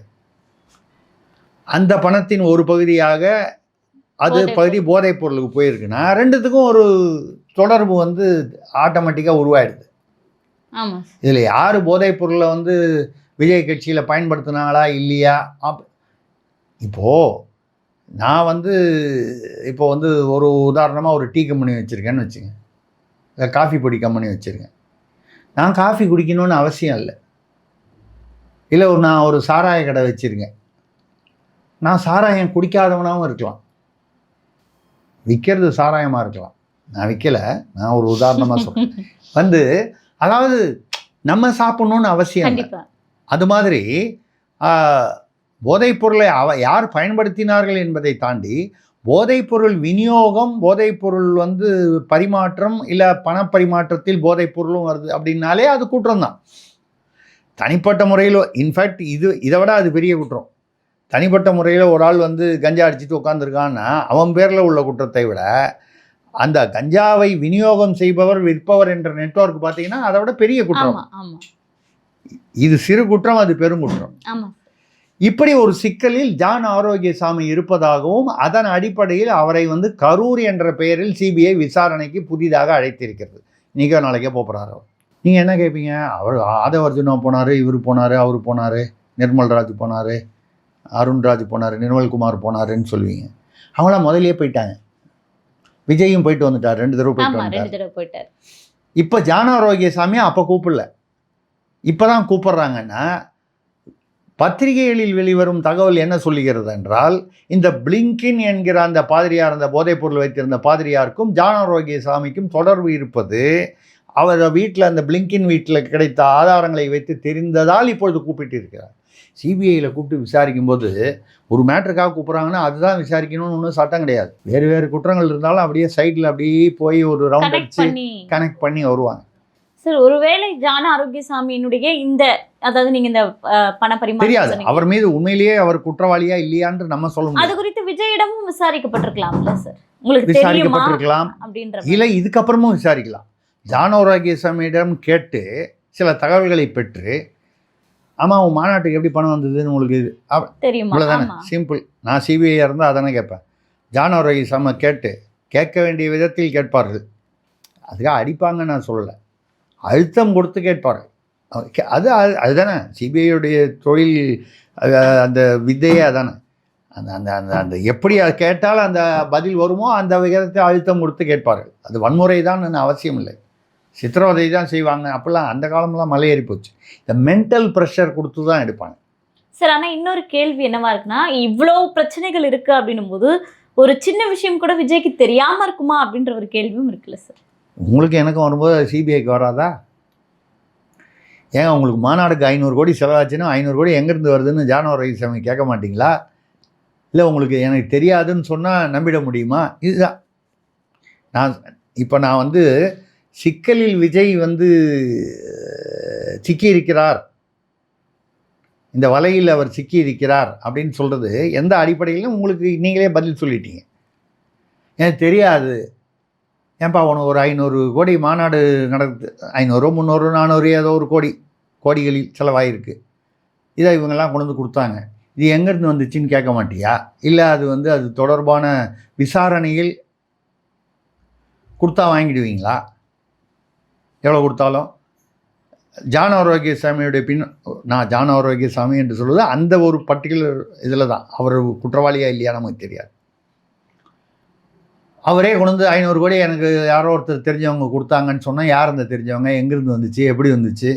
அந்த பணத்தின் ஒரு பகுதியாக பகுதி போதைப் பொருளுக்கு போயிருக்குன்னா ரெண்டுத்துக்கும் ஒரு தொடர்பு ஆட்டோமேட்டிக்காக உருவாயிடுது. இதில் யார் போதைப் பொருளை விஜய் கட்சியில் பயன்படுத்தினாங்களா இல்லையா? இப்போது நான் இப்போ ஒரு உதாரணமாக ஒரு டீ கம்பெனி வச்சுருக்கேன்னு வச்சுங்க, இல்லை காஃபி பொடி கம்பெனி வச்சுருக்கேன். நான் காஃபி குடிக்கணும்னு அவசியம் இல்லை. இல்லை நான் ஒரு சாராய கடை வச்சுருக்கேன். நான் சாராயம் குடிக்காதவனாகவும் இருக்கலாம், விற்கிறது சாராயமாக இருக்கலாம். நான் விற்கலை, நான் ஒரு உதாரணமாக சொல்கிறேன். அதாவது நம்ம சாப்பிட்ணுன்னு அவசியம் இல்லை. அது மாதிரி போதைப் பொருளை யார் பயன்படுத்தினார்கள் என்பதை தாண்டி போதைப்பொருள் விநியோகம், போதைப்பொருள் பரிமாற்றம், இல்லை பணப்பரிமாற்றத்தில் போதைப் பொருளும் வருது அப்படின்னாலே அது குற்றம் தான். தனிப்பட்ட முறையில் இன்ஃபேக்ட் இதை விட அது பெரிய குற்றம். தனிப்பட்ட முறையில் ஒரு ஆள் கஞ்சா அடிச்சுட்டு உட்காந்துருக்கான்னா அவன் பேரில் உள்ள குற்றத்தை விட அந்த கஞ்சாவை விநியோகம் செய்பவர், விற்பவர் என்ற நெட்வொர்க் பார்த்தீங்கன்னா அதை விட பெரிய குற்றம். இது சிறு குற்றம், அது பெருங்குற்றம். இப்படி ஒரு சிக்கலில் ஜான் ஆரோக்கியசாமி இருப்பதாகவும் அதன் அடிப்படையில் அவரை கரூர் என்ற பெயரில் சிபிஐ விசாரணைக்கு புதிதாக அழைத்திருக்கிறது. இன்றைக்கோ நாளைக்கே போகிறார் அவர். நீங்கள் என்ன கேட்பீங்க? அவர் ஆதவர்ஜுனா போனார், இவர் போனார், அவர் போனார், நிர்மல்ராஜ் போனார், அருண்ராஜ் போனார், நிர்மல்குமார் போனாருன்னு சொல்லுவீங்க. அவங்களாம் முதலே போயிட்டாங்க. விஜயும் போயிட்டு வந்துட்டார், 2 தடவை போயிட்டார். இப்போ ஜான் ஆரோக்கியசாமி அப்போ கூப்பிடல, இப்போ தான் கூப்பிட்றாங்கன்னா பத்திரிகைகளில் வெளிவரும் தகவல் என்ன சொல்லுகிறது என்றால், இந்த பிளிங்கின் என்கிற அந்த பாதிரியார், அந்த போதைப் பொருள் வைத்திருந்த பாதிரியாருக்கும் ஜான் ஆரோக்கியசாமிக்கும் தொடர்பு இருப்பது அவர் வீட்டில், அந்த பிளிங்கின் வீட்டில் கிடைத்த ஆதாரங்களை வைத்து தெரிந்ததால் இப்பொழுது கூப்பிட்டு இருக்கிறார். சிபிஐயில் கூப்பிட்டு விசாரிக்கும் போது ஒரு மேட்டருக்காக கூப்பிட்றாங்கன்னா அதுதான் விசாரிக்கணும்னு ஒன்றும் சட்டம் கிடையாது. வேறு வேறு குற்றங்கள் இருந்தாலும் அப்படியே சைடில் அப்படியே போய் ஒரு ரவுண்ட் அடிச்சு கனெக்ட் பண்ணி வருவாங்க. சார், ஒருவேளை ஜான் ஆரோக்கியசாமியினுடைய அதாவது நீங்க இந்த பண பரிமாற்றம் தெரியாது, அவர் மீது உண்மையிலேயே அவர் குற்றவாளியா இல்லையான்னு நம்ம சொல்ல முடியாது. அது குறித்து விஜயிடமும் விசாரிக்கப்பட்டிருக்கலாம்ல சார்? உங்களுக்கு விசாரிக்கப்பட்டிருக்கலாம், இல்லை இதுக்கப்புறமும் விசாரிக்கலாம். ஜான் ஆரோக்கியசாமியிடம் கேட்டு சில தகவல்களை பெற்று, ஆமாம் உன் மாநாட்டுக்கு எப்படி பணம் வந்ததுன்னு உங்களுக்கு தெரியுமா? அவ்வளோதானே, சிம்பிள். நான் சிபிஐ இருந்தால் அதானே கேட்பேன். ஜான் ஆரோக்கியசாமி கேட்க வேண்டிய விதத்தில் கேட்பார்கள். அதுக்காக அடிப்பாங்கன்னு நான் சொல்லலை, அழுத்தம் கொடுத்து கேட்பார்கள். அதுதானே சிபிஐயுடைய தொழில், அந்த வித்தையே அதானே. அந்த அந்த அந்த அந்த எப்படி அதை கேட்டால் அந்த பதில் வருமோ அந்த விகிதத்தை அழுத்தம் கொடுத்து கேட்பார்கள். அது வன்முறை தான் அவசியம் இல்லை, சித்திரவதை தான் செய்வாங்க. அப்போல்லாம் அந்த காலமெல்லாம் மலையேறி போச்சு. இந்த மென்டல் ப்ரெஷர் கொடுத்து தான் எடுப்பாங்க. சார் ஆனால் இன்னொரு கேள்வி என்னவா இருக்குன்னா, இவ்வளோ பிரச்சனைகள் இருக்கு அப்படின்னும் போது ஒரு சின்ன விஷயம் கூட விஜய்க்கு தெரியாம இருக்குமா அப்படின்ற ஒரு கேள்வியும் இருக்குல்ல சார். உங்களுக்கு எனக்கும் வரும்போது சிபிஐக்கு வராதா? ஏங்க உங்களுக்கு மாநாடுக்கு 500 கோடி செலவாச்சுன்னா 500 கோடி எங்கேருந்து வருதுன்னு ஜானவர் சாமி கேட்க மாட்டிங்களா? இல்லை உங்களுக்கு எனக்கு தெரியாதுன்னு சொன்னால் நம்பிட முடியுமா? இதுதான் நான் வந்து சிக்கலில் விஜய் வந்து சிக்கியிருக்கிறார், இந்த வலையில் அவர் சிக்கியிருக்கிறார் அப்படின்னு சொல்கிறது எந்த அடிப்படையிலும் உங்களுக்கு நீங்களே பதில் சொல்லிட்டீங்க. எனக்கு தெரியாது. ஏன்பா உனக்கு ஒரு 500 கோடி மாநாடு நடக்குது, 500 300 400 ஏதோ ஒரு கோடிகளில் செலவாயிருக்கு, இதை இவங்கெல்லாம் கொண்டு வந்து கொடுத்தாங்க, இது எங்கேருந்து வந்துச்சுன்னு கேட்க மாட்டியா? இல்லை அது தொடர்பான விசாரணையில் கொடுத்தா வாங்கிடுவீங்களா? எவ்வளோ கொடுத்தாலும் ஜான் ஆரோக்கியசாமியுடைய நான் ஜான் ஆரோக்கியசாமி என்று சொல்வது அந்த ஒரு பர்டிகுலர் இதில் தான் அவர் குற்றவாளியாக இல்லையா நமக்கு தெரியாது. அவரே கொண்டு வந்து 500 கோடி எனக்கு யாரோ ஒருத்தர் தெரிஞ்சவங்க கொடுத்தாங்கன்னு சொன்னால் யார் அந்த தெரிஞ்சவங்க, எங்கேருந்து வந்துச்சு, எப்படி வந்துச்சு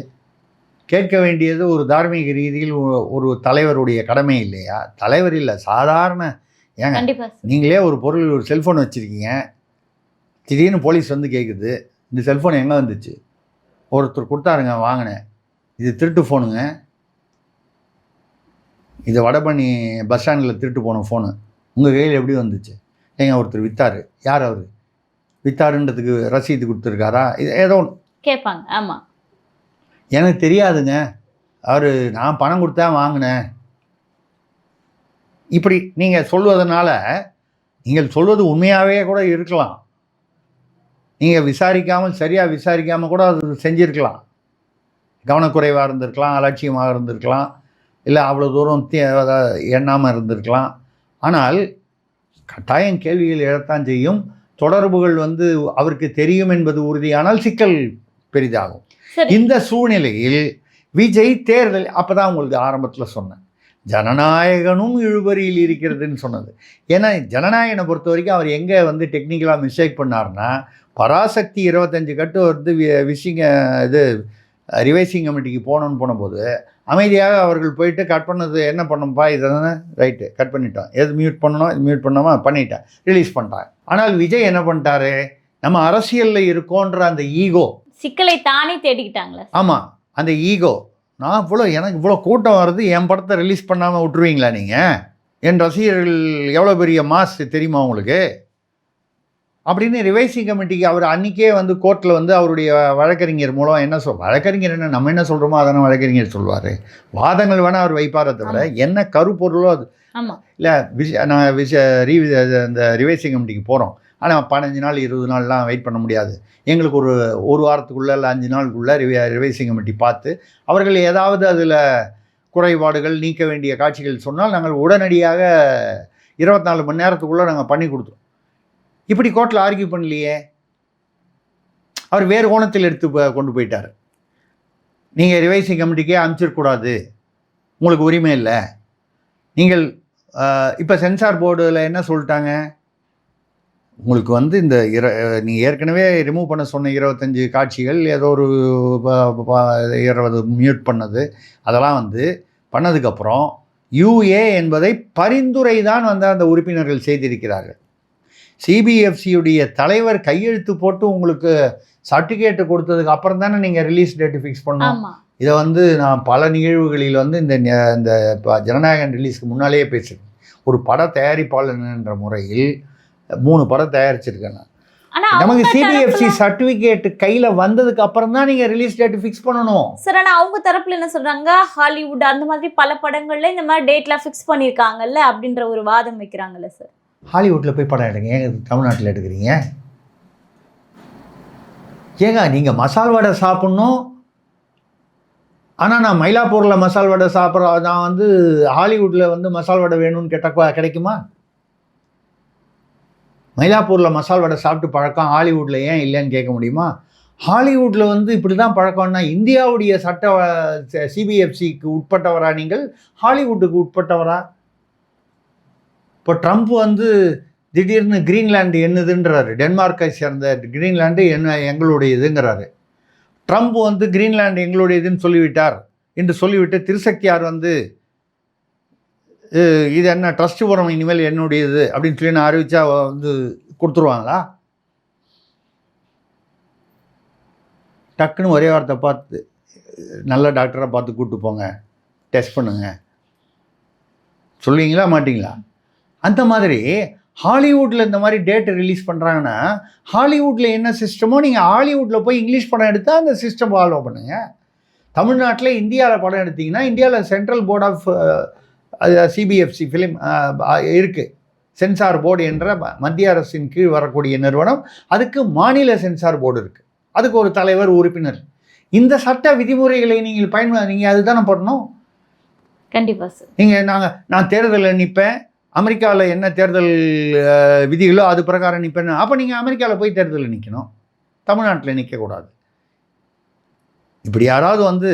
கேட்க வேண்டியது ஒரு தார்மீக ரீதியில் ஒரு தலைவருடைய கடமை இல்லையா? தலைவர் இல்லை, சாதாரண ஏங்க நீங்களே ஒரு பொருள் ஒரு செல்ஃபோன் வச்சுருக்கீங்க, திடீர்னு போலீஸ் வந்து கேட்குது இந்த செல்ஃபோன் எங்கே வந்துச்சு, ஒருத்தர் கொடுத்தாருங்க வாங்கினேன், இது திருட்டு ஃபோனுங்க, இது வடபழனி பஸ் ஸ்டாண்டில் திருட்டு போன ஃபோனு, உங்கள் கையில் எப்படி வந்துச்சு? ஏங்க ஒருத்தர் விற்றாரு, யார் அவர் விற்றாருன்றதுக்கு ரசீது கொடுத்துருக்காரா? இது ஏதோ ஒன்று கேட்பாங்க. ஆமாம், எனக்கு தெரியாதுங்க, நான் பணம் கொடுத்தா வாங்கினேன். இப்படி நீங்கள் சொல்வதனால நீங்கள் சொல்வது உண்மையாகவே கூட இருக்கலாம், நீங்கள் விசாரிக்காமல் சரியாக விசாரிக்காமல் கூட அது செஞ்சுருக்கலாம், கவனக்குறைவாக இருந்திருக்கலாம், அலட்சியமாக இருந்திருக்கலாம், இல்லை அவ்வளோ தூரம் எண்ணாமல் இருந்திருக்கலாம். ஆனால் கட்டாயம் கேள்விகள் எழத்தான் செய்யும். தொடர்புகள் வந்து அவருக்கு தெரியும் என்பது உறுதியானால் சிக்கல் பெரிதாகும். இந்த சூழ்நிலையில் விஜய் தேர்தல் அப்போ தான் உங்களுக்கு ஆரம்பத்தில் சொன்னேன், ஜனநாயகனும் இழுபறியில் இருக்கிறதுன்னு சொன்னது. ஏன்னா ஜனநாயகனை பொறுத்த வரைக்கும் அவர் எங்கே வந்து டெக்னிக்கலாக மிஸ்டேக் பண்ணார்னா, பராசக்தி 25 கட்டு வந்து ரிவைசிங் கமிட்டிக்கு போனபோது அமைதியாக அவர்கள் போயிட்டு கட் பண்ணது என்ன பண்ணோம்ப்பா, இதை தானே ரைட்டு கட் பண்ணிட்டோம், எது மியூட் பண்ணணும் இது மியூட் பண்ணாமல் பண்ணிட்டேன், ரிலீஸ் பண்ணிட்டாங்க. ஆனால் விஜய் என்ன பண்ணிட்டாரு, நம்ம அரசியலில் இருக்கோன்ற அந்த ஈகோ சிக்கலை தானே தேடிக்கிட்டாங்களே. ஆமாம், அந்த ஈகோ, எனக்கு இவ்வளோ கூட்டம் வருது, என் படத்தை ரிலீஸ் பண்ணாமல் விட்டுருவீங்களா நீங்கள், என் ரசிகர்கள் எவ்வளோ பெரிய மாஸ் தெரியுமா உங்களுக்கு அப்படின்னு ரிவைசிங் கமிட்டிக்கு அவர் அன்றைக்கே வந்து கோர்ட்டில் வந்து அவருடைய வழக்கறிஞர் மூலம் என்ன வழக்கறிஞர் என்ன நம்ம என்ன சொல்கிறோமோ அதான வழக்கறிஞர் சொல்வார், வாதங்கள் வேணால் அவர் வைப்பாரே தவிர என்ன கருப்பொருளோ அது இல்லை. அந்த ரிவைசிங் கமிட்டிக்கு போகிறோம், ஆனால் 15 நாள் 20 நாள்லாம் வெயிட் பண்ண முடியாது, எங்களுக்கு ஒரு வாரத்துக்குள்ளே இல்லை 5 நாளுக்குள்ளே ரிவைசிங் கமிட்டி பார்த்து அவர்கள் ஏதாவது அதில் குறைபாடுகள் நீக்க வேண்டிய காட்சிகள் சொன்னால் நாங்கள் உடனடியாக 24 மணி நேரத்துக்குள்ளே நாங்கள் பண்ணி கொடுத்தோம். இப்படி கோர்ட்டில் ஆர்கியூ பண்ணலையே, அவர் வேறு கோணத்தில் எடுத்து கொண்டு போயிட்டார். நீங்கள் ரிவைசிங் கமிட்டிக்கே அனுப்பிச்சிடக்கூடாது, உங்களுக்கு உரிமை இல்லை. நீங்கள் இப்போ சென்சார் போர்டில் என்ன சொல்லிட்டாங்க, உங்களுக்கு வந்து இந்த நீங்கள் ஏற்கனவே ரிமூவ் பண்ண சொன்ன 25 காட்சிகள் ஏதோ ஒரு 20 மியூட் பண்ணது, அதெல்லாம் வந்து பண்ணதுக்கப்புறம் யூஏ என்பதை பரிந்துரை தான் வந்து அந்த உறுப்பினர்கள் செய்திருக்கிறார்கள். சிபிஎஃப்சியுடைய தலைவர் கையெழுத்து போட்டு உங்களுக்கு சர்டிஃபிகேட்டு கொடுத்ததுக்கு அப்புறம் தானே நீங்கள் ரிலீஸ் டேட்டு ஃபிக்ஸ் பண்ணணும். இதை வந்து நான் பல நிகழ்வுகளில் வந்து இந்த ஜனநாயகன் ரிலீஸ்க்கு முன்னாலேயே பேசுகிறேன். ஒரு பட தயாரிப்பாளர் என்ற முறையில் 3 படம் தயாரிச்சிருக்கேன் நான். நமக்கு சிபிஎஃப்சி சர்டிஃபிகேட் கையில் வந்ததுக்கு அப்புறம் தான் நீங்கள் ரிலீஸ் டேட் ஃபிக்ஸ் பண்ணணும் சார். ஆனால் அவங்க தரப்பில் என்ன சொல்கிறாங்க, ஹாலிவுட் அந்த மாதிரி பல படங்களில் இந்த மாதிரி டேட்லாம் ஃபிக்ஸ் பண்ணியிருக்காங்கல்ல அப்படின்ற ஒரு வாதம் வைக்கிறாங்கல்ல சார். ஹாலிவுட்டில் போய் படம் எடுங்க, ஏங்க தமிழ்நாட்டில் எடுக்கிறீங்க? ஏங்க நீங்கள் மசால் வடை சாப்பிட்ணும், ஆனால் நான் மயிலாப்பூரில் மசால் வடை சாப்பிட்ற நான் வந்து ஹாலிவுட்டில் வந்து மசால் வடை வேணும்னு கேட்டால் கிடைக்குமா? மயிலாப்பூரில் மசால் வடை சாப்பிட்டு பழக்கம் ஹாலிவுட்டில் ஏன் இல்லைன்னு கேட்க முடியுமா? ஹாலிவுட்டில் வந்து இப்படி தான் பழக்கம்னா இந்தியாவுடைய சிபிஎஃப்சிக்கு உட்பட்டவரா நீங்கள், ஹாலிவுட்டுக்கு உட்பட்டவரா? இப்போ ட்ரம்ப் வந்து திடீர்னு கிரீன்லாண்டு என்னதுன்றாரு, டென்மார்க்கை சேர்ந்த கிரீன்லாண்டு என்ன எங்களுடையதுங்கிறாரு. ட்ரம்ப் வந்து கிரீன்லாண்டு எங்களுடையதுன்னு சொல்லிவிட்டார் என்று சொல்லிவிட்டு திருசக்தியார் வந்து இது என்ன ட்ரஸ்ட் உரம் இனிமேல் என்னுடையது அப்படின்னு சொல்லி நான் அறிவிச்சா வந்து கொடுத்துருவாங்களா? டக்குன்னு ஒரே வார்த்தை பார்த்து நல்ல டாக்டராக பார்த்து கூப்பிட்டு போங்க, டெஸ்ட் பண்ணுங்க சொல்லுவீங்களா மாட்டிங்களா? அந்த மாதிரி ஹாலிவுட்டில் இந்த மாதிரி டேட்டை ரிலீஸ் பண்ணுறாங்கன்னா ஹாலிவுட்டில் என்ன சிஸ்டமோ நீங்கள் ஹாலிவுட்டில் போய் இங்கிலீஷ் படம் எடுத்தால் அந்த சிஸ்டம் ஃபாலோ பண்ணுங்கள். தமிழ்நாட்டில் இந்தியாவில் படம் எடுத்திங்கன்னா இந்தியாவில் central board of CBFC film இருக்குது. சென்சார் போர்டு என்ற மத்திய அரசின் கீழ் வரக்கூடிய நிறுவனம், அதுக்கு மாநில சென்சார் போர்டு இருக்குது, அதுக்கு ஒரு தலைவர் உறுப்பினர். இந்த சட்ட விதிமுறைகளை நீங்கள் அதுதானே பண்ணணும். கண்டிப்பாக சார். நீங்கள் நான் தேர்தலில் நிற்பேன், அமெரிக்காவில் என்ன தேர்தல் விதிகளோ அது பிரகாரம் நிற்பேன்னு, அப்போ நீங்கள் அமெரிக்காவில் போய் தேர்தலில் நிற்கணும், தமிழ்நாட்டில் நிற்கக்கூடாது. இப்படி யாராவது வந்து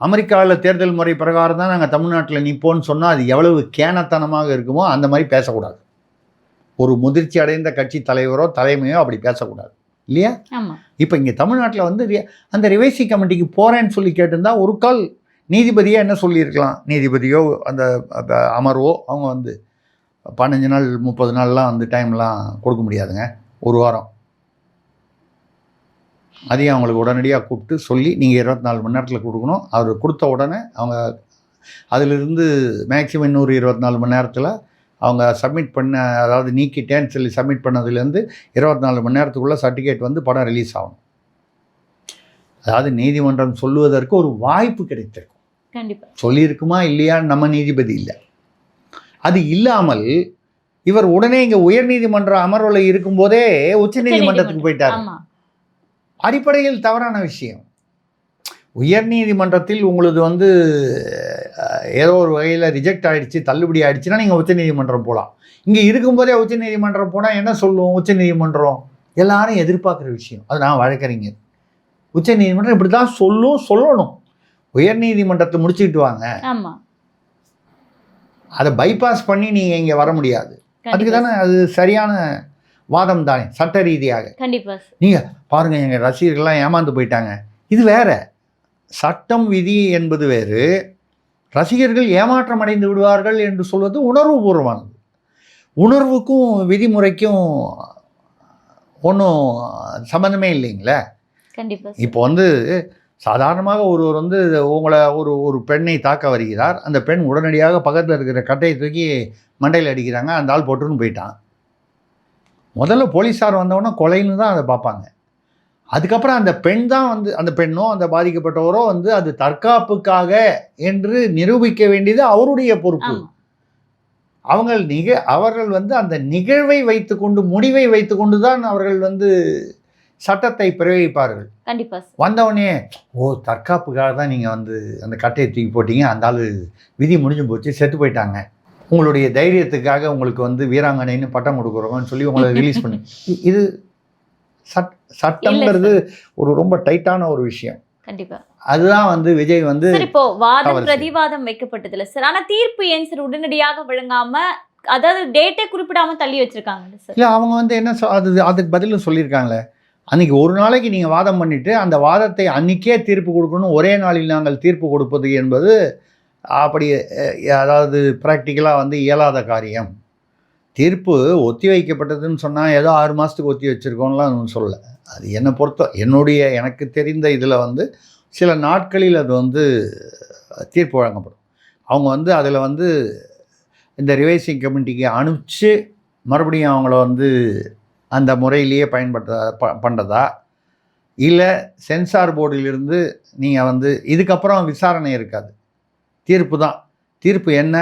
அமெரிக்காவில் தேர்தல் முறை பிரகாரம் தான் நாங்கள் தமிழ்நாட்டில் நிற்போன்னு சொன்னால் அது எவ்வளவு கேனத்தனமாக இருக்குமோ அந்த மாதிரி பேசக்கூடாது. ஒரு முதிர்ச்சி அடைந்த கட்சி தலைவரோ தலைமையோ அப்படி பேசக்கூடாது இல்லையா? இப்போ இங்கே தமிழ்நாட்டில் வந்து அந்த ரிவைசி கமிட்டிக்கு போகிறேன்னு சொல்லி கேட்டிருந்தா ஒரு கால் நீதிபதியாக என்ன சொல்லியிருக்கலாம், நீதிபதியோ அந்த அமர்வோ அவங்க வந்து 15 நாள் 30 நாள்லாம் வந்து டைம்லாம் கொடுக்க முடியாதுங்க, ஒரு வாரம். அதையும் அவங்களுக்கு உடனடியாக கூப்பிட்டு சொல்லி நீங்கள் 24 மணி நேரத்தில் கொடுக்கணும். அவர் கொடுத்த உடனே அவங்க அதிலிருந்து மேக்ஸிமம் இன்னொரு 24 மணி நேரத்தில் அவங்க சப்மிட் பண்ண, அதாவது நீக்கிட்டேன்னு சொல்லி சப்மிட் பண்ணதுலேருந்து 24 மணி நேரத்துக்குள்ளே சர்டிஃபிகேட் வந்து படம் ரிலீஸ் ஆகணும். அதாவது நீதிமன்றம் சொல்லுவதற்கு ஒரு வாய்ப்பு கிடைத்திருக்கும். கண்டிப்பாக சொல்லியிருக்குமா இல்லையான்னு நம்ம நீதிபதி இல்லை. அது இல்லாமல் இவர் உடனே இங்கே உயர்நீதிமன்ற அமர்வில் இருக்கும்போதே உச்ச நீதிமன்றத்துக்கு போயிட்டார். அடிப்படையில் தவறான விஷயம். உயர்நீதிமன்றத்தில் உங்களது வந்து ஏதோ ஒரு வகையில் ரிஜெக்ட் ஆகிடுச்சு, தள்ளுபடி ஆகிடுச்சுன்னா நீங்கள் உச்சநீதிமன்றம் போகலாம். இங்கே இருக்கும்போதே உச்சநீதிமன்றம் போனால் என்ன சொல்லுவோம், உச்சநீதிமன்றம் எல்லாரும் எதிர்பார்க்குற விஷயம். அது நான் வழக்கறிஞர், உச்சநீதிமன்றம் இப்படி தான் சொல்லணும். உயர்நீதிமன்றத்தை முடிச்சுக்கிட்டு வாங்க, அதை பைபாஸ் பண்ணி நீங்கள் இங்கே வர முடியாது. அதுக்கு தானே அது சரியான வாதம் தானே சட்ட ரீதியாக. கண்டிப்பாக நீங்கள் பாருங்கள், எங்கள் ரசிகர்கள்லாம் ஏமாந்து போயிட்டாங்க, இது வேற. சட்டம் விதி என்பது வேறு, ரசிகர்கள் ஏமாற்றம் அடைந்து விடுவார்கள் என்று சொல்வது உணர்வுபூர்வமானது. உணர்வுக்கும் விதிமுறைக்கும் ஒன்றும் சம்மந்தமே இல்லைங்களே. கண்டிப்பாக. இப்போ வந்து சாதாரணமாக ஒருவர் வந்து உங்களை ஒரு பெண்ணை தாக்க வருகிறார், அந்த பெண் உடனடியாக பக்கத்தில் இருக்கிற கட்டையை தூக்கி மண்டையில் அடிக்கிறாங்க, அந்த ஆள் போட்டுன்னு போயிட்டான். முதல்ல போலீஸார் வந்தவொடனே கொலைன்னு தான் அதை பார்ப்பாங்க. அதுக்கப்புறம் அந்த பெண் தான் வந்து, அந்த பெண்ணோ அந்த பாதிக்கப்பட்டவரோ வந்து அது தற்காப்புக்காக என்று நிரூபிக்க வேண்டியது அவருடைய பொறுப்பு. அவர்கள் வந்து அந்த நிகழ்வை வைத்துக்கொண்டு, முடிவை வைத்துக்கொண்டு தான் அவர்கள் வந்து சட்டத்தை பிரயோகிப்பார்கள். கண்டிப்பாக. வந்தவொடனே தற்காப்புக்காக தான் நீங்கள் வந்து அந்த கட்டையை தூக்கி போட்டீங்க, அந்த ஆள் விதி முடிஞ்சு போச்சு, செத்து போயிட்டாங்க, உங்களுடைய தைரியத்துக்காக உங்களுக்கு வந்து வீராங்கனைன்னு பட்டம் கொடுக்குறோம்னு சொல்லி உங்களை ரிலீஸ் பண்ணி, இது சட்டம்ங்கிறது ஒரு ரொம்ப டைட்டான ஒரு விஷயம். கண்டிப்பா. அதுதான் வந்து விஜய் வந்து இப்போ வாதம் பிரதிவாதம் வைக்கப்பட்டதுல சார், ஆனா தீர்ப்பு ஏன் சார் உடனடியாக வழங்காம, அதாவது டேட்டே குறிப்பிடாம தள்ளி வச்சிருக்காங்க சார்? இல்லை, அவங்க வந்து என்ன அதுக்கு பதிலும் சொல்லியிருக்காங்களே, அன்றைக்கி ஒரு நாளைக்கு நீங்கள் வாதம் பண்ணிவிட்டு அந்த வாதத்தை அன்றைக்கே தீர்ப்பு கொடுக்கணும், ஒரே நாளில் நாங்கள் தீர்ப்பு கொடுப்பது என்பது அப்படி, அதாவது ப்ராக்டிக்கலாக வந்து இயலாத காரியம். தீர்ப்பு ஒத்தி வைக்கப்பட்டதுன்னு சொன்னால் ஏதோ 6 மாதத்துக்கு ஒத்தி வச்சுருக்கோம்லாம் சொல்லலை. அது என்னை எனக்கு தெரிந்த இதில் வந்து சில நாட்களில் அது வந்து தீர்ப்பு வழங்கப்படும். அவங்க வந்து அதில் வந்து இந்த ரிவைசிங் கமிட்டிக்கு அனுப்பிச்சு மறுபடியும் அவங்கள வந்து அந்த முறையிலேயே பண்ணுறதா, இல்லை சென்சார் போர்டிலிருந்து நீங்கள் வந்து இதுக்கப்புறம் விசாரணை இருக்காது, தீர்ப்பு தான். தீர்ப்பு என்ன,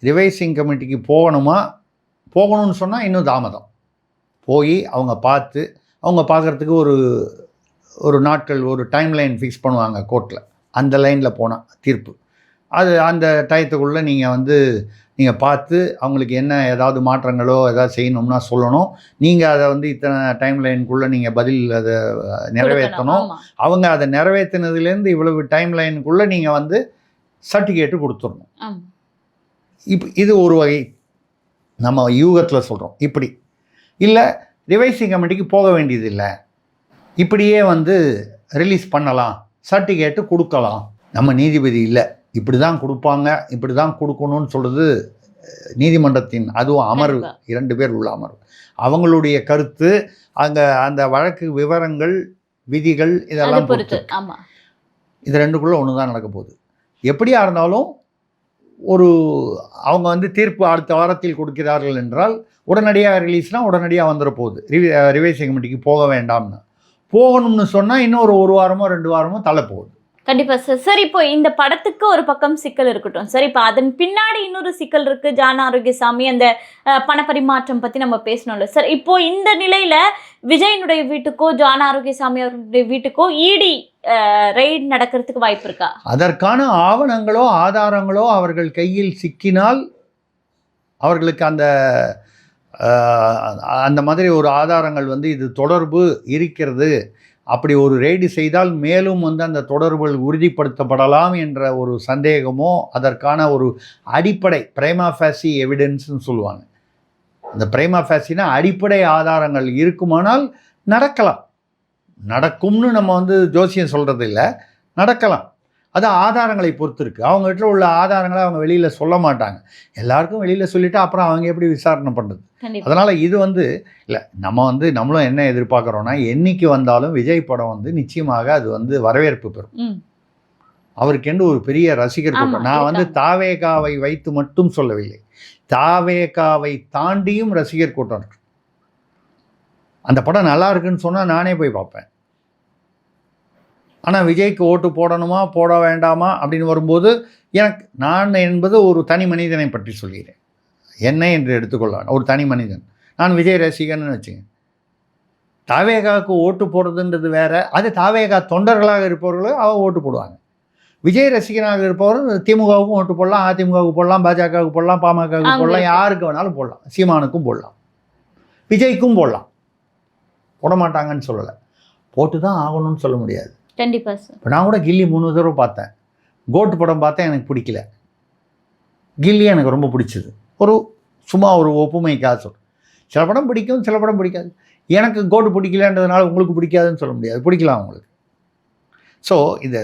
ரிவைசிங் கமிட்டிக்கு போகணும்னு சொன்னால் இன்னும் தாமதம். போய் அவங்க பார்க்குறதுக்கு ஒரு நாட்கள், ஒரு டைம் லைன் ஃபிக்ஸ் பண்ணுவாங்க கோர்ட்டில். அந்த லைனில் போனால் தீர்ப்பு, அது அந்த டயத்துக்குள்ளே நீங்கள் பார்த்து அவங்களுக்கு என்ன ஏதாவது மாற்றங்களோ ஏதாவது செய்யணும்னா சொல்லணும். நீங்கள் அதை வந்து இத்தனை டைம் லைனுக்குள்ளே நீங்கள் பதில் அதை நிறைவேற்றணும். அவங்க அதை நிறைவேற்றினதுலேருந்து இவ்வளவு டைம் லைனுக்குள்ளே நீங்கள் வந்து சர்டிஃபிகேட்டு கொடுத்துடணும். இப்போ இது ஒரு வகை நம்ம யூகத்தில் சொல்கிறோம். இப்படி இல்லை ரிவைசிங் கமிட்டிக்கு போக வேண்டியதில்லை, இப்படியே வந்து ரிலீஸ் பண்ணலாம், சர்டிஃபிகேட்டு கொடுக்கலாம். நம்ம நீதிபதி இல்லை, இப்படி தான் கொடுப்பாங்க, இப்படி தான் கொடுக்கணும்னு சொல்கிறது நீதிமன்றத்தின், அதுவும் அமர்வு, 2 பேர் உள்ள அமர்வு, அவங்களுடைய கருத்து, அங்கே அந்த வழக்கு விவரங்கள், விதிகள், இதெல்லாம் பொறுத்து. இது 2க்குள்ளே ஒன்று தான் நடக்க போகுது. எப்படியா இருந்தாலும் அவங்க வந்து தீர்ப்பு அடுத்த வாரத்தில் கொடுக்கிறார்கள் என்றால் உடனடியாக ரிலீஸ்னால் உடனடியாக வந்துட போகுது. ரிவைசிங் கமிட்டிக்கு போக வேண்டாம்னு, போகணும்னு சொன்னால் இன்னும் ஒரு வாரமோ 2 வாரமோ தள்ள போகுது. கண்டிப்பா சார். சார், இப்போ இந்த படத்துக்கு ஒரு பக்கம் சிக்கல் இருக்கட்டும் சார், இப்போ அதன் பின்னாடி இன்னொரு சிக்கல் இருக்கு. ஜான் ஆரோக்கியசாமி அந்த பணப்பரிமாற்றம் பத்தி நம்ம பேசணும்ல சார். இப்போ இந்த நிலையில விஜயனுடைய வீட்டுக்கோ ஜான் ஆரோக்கியசாமி அவருடைய வீட்டுக்கோ இடி ரெய்ட் நடக்கிறதுக்கு வாய்ப்பு இருக்கா? அதற்கான ஆவணங்களோ ஆதாரங்களோ அவர்கள் கையில் சிக்கினால் அவர்களுக்கு அந்த மாதிரி ஒரு ஆதாரங்கள் வந்து இது தொடர்பு இருக்கிறது, அப்படி ஒரு ரெய்டு செய்தால் மேலும் வந்து அந்த தொடர்புகள் உறுதிப்படுத்தப்படலாம் என்ற ஒரு சந்தேகமோ, அதற்கான ஒரு அடிப்படை பிரைமா ஃபேசி எவிடன்ஸ்னு சொல்லுவாங்க. அந்த பிரைமா ஃபேசினா அடிப்படை ஆதாரங்கள் இருக்குமானால் நடக்கலாம். நடக்கும்னு நம்ம வந்து ஜோசியம் சொல்கிறது இல்லை, நடக்கலாம். அது ஆதாரங்களை பொறுத்து இருக்குது. அவங்க வீட்டில் உள்ள ஆதாரங்களை அவங்க வெளியில் சொல்ல மாட்டாங்க. எல்லாருக்கும் வெளியில் சொல்லிவிட்டு அப்புறம் அவங்க எப்படி விசாரணை பண்ணுறது? அதனால் இது வந்து இல்லை, நம்மளும் என்ன எதிர்பார்க்குறோன்னா, என்னைக்கு வந்தாலும் விஜய் படம் வந்து நிச்சயமாக அது வந்து வரவேற்பு பெறும். அவருக்கென்று ஒரு பெரிய ரசிகர் கூட்டம். நான் வந்து தாவேகாவை வைத்து மட்டும் சொல்லவில்லை, தாவேகாவை தாண்டியும் ரசிகர் கூட்டம் இருக்கு. அந்த படம் நல்லா இருக்குன்னு சொன்னால் நானே போய் பார்ப்பேன். ஆனால் விஜய்க்கு ஓட்டு போடணுமா போட வேண்டாமா அப்படின்னு வரும்போது நான் என்பது ஒரு தனி மனிதனை பற்றி சொல்கிறேன். என்னை என்று எடுத்துக்கொள்ள ஒரு தனி மனிதன், நான் விஜய் ரசிகன்னு வச்சுங்க. தாவேகாவுக்கு ஓட்டு போடுறதுன்றது வேற, அது தாவேகா தொண்டர்களாக இருப்பவர்களும் ஓட்டு போடுவாங்க. விஜய் ரசிகனாக இருப்பவர் திமுகவுக்கும் ஓட்டு போடலாம், அதிமுகவுக்கு போடலாம், பாஜகவுக்கு போடலாம், பாமகவுக்கு போடலாம், யாருக்கு வேணாலும் போடலாம், சீமானுக்கும் போடலாம், விஜய்க்கும் போடலாம். போட மாட்டாங்கன்னு சொல்லலை, போட்டு தான் ஆகணும்னு சொல்ல முடியாது. கண்டிப்பாக சார். இப்போ நான் கூட கில்லி 3 தடவை பார்த்தேன். கோட்டு படம் பார்த்தேன், எனக்கு பிடிக்கல. கில்லி எனக்கு ரொம்ப பிடிச்சது. சும்மா ஒரு ஒப்புமைக்காக சொல்கிறேன். சில படம் பிடிக்கும், சில படம் பிடிக்காது. எனக்கு கோட்டு பிடிக்கலன்றதுனால உங்களுக்கு பிடிக்காதுன்னு சொல்ல முடியாது, பிடிக்கலாம் உங்களுக்கு. ஸோ இந்த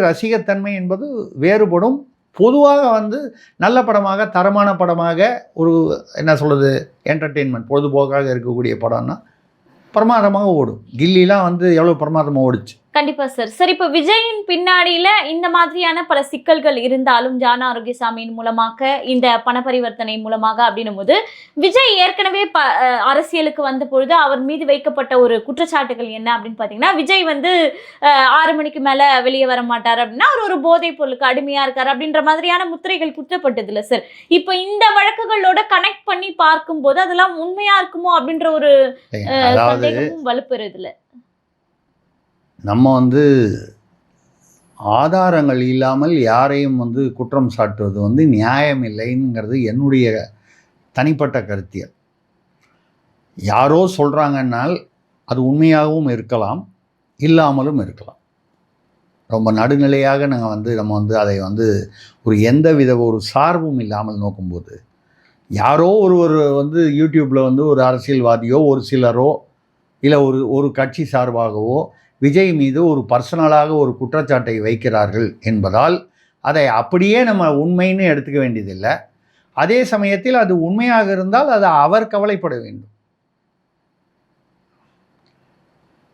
ரசிகத்தன்மை என்பது வேறுபடும். பொதுவாக வந்து நல்ல படமாக, தரமான படமாக, ஒரு என்ன சொல்கிறது, என்டர்டெயின்மெண்ட், பொழுதுபோக்காக இருக்கக்கூடிய படம்னா பிரமாதமாக ஓடும். கில்லிலாம் வந்து எவ்வளோ பிரமாதமாக ஓடிச்சு. கண்டிப்பா சார். சரி, இப்போ விஜயின் பின்னாடியில இந்த மாதிரியான பல சிக்கல்கள் இருந்தாலும் ஜான் ஆரோக்கியசாமியின் மூலமாக, இந்த பண பரிவர்த்தனை மூலமாக அப்படின்னும் போது, விஜய் ஏற்கனவே அரசியலுக்கு வந்த பொழுது அவர் மீது வைக்கப்பட்ட ஒரு குற்றச்சாட்டுகள் என்ன அப்படின்னு பார்த்தீங்கன்னா, விஜய் வந்து 6 மணிக்கு மேலே வெளியே வர மாட்டார் அப்படின்னா, அவர் ஒரு போதைப் பொருளுக்கு அடிமையாக இருக்கார் அப்படின்ற மாதிரியான முத்திரைகள் குற்றப்பட்டது இல்லை சார். இப்போ இந்த வழக்குகளோட கனெக்ட் பண்ணி பார்க்கும்போது அதெல்லாம் உண்மையா இருக்குமோ அப்படின்ற ஒரு சந்தேகமும் வலுப்பெறுது இல்லை. நம்ம வந்து ஆதாரங்கள் இல்லாமல் யாரையும் வந்து குற்றம் சாட்டுவது வந்து நியாயம் இல்லைங்கிறது என்னுடைய தனிப்பட்ட கருத்தியல். யாரோ சொல்கிறாங்கன்னால் அது உண்மையாகவும் இருக்கலாம், இல்லாமலும் இருக்கலாம். ரொம்ப நடுநிலையாக நம்ம வந்து அதை வந்து எந்தவித ஒரு சார்பும் இல்லாமல் நோக்கும்போது, யாரோ ஒருவர் வந்து யூடியூப்பில் வந்து ஒரு அரசியல்வாதியோ ஒரு சிலரோ இல்லை ஒரு கட்சி சார்பாகவோ விஜய் மீது ஒரு பர்சனலாக ஒரு குற்றச்சாட்டை வைக்கிறார்கள் என்பதால் அதை அப்படியே நம்ம உண்மைன்னு எடுத்துக்க வேண்டியதில்லை. அதே சமயத்தில் அது உண்மையாக இருந்தால் அது அவர் கவலைப்பட வேண்டும்.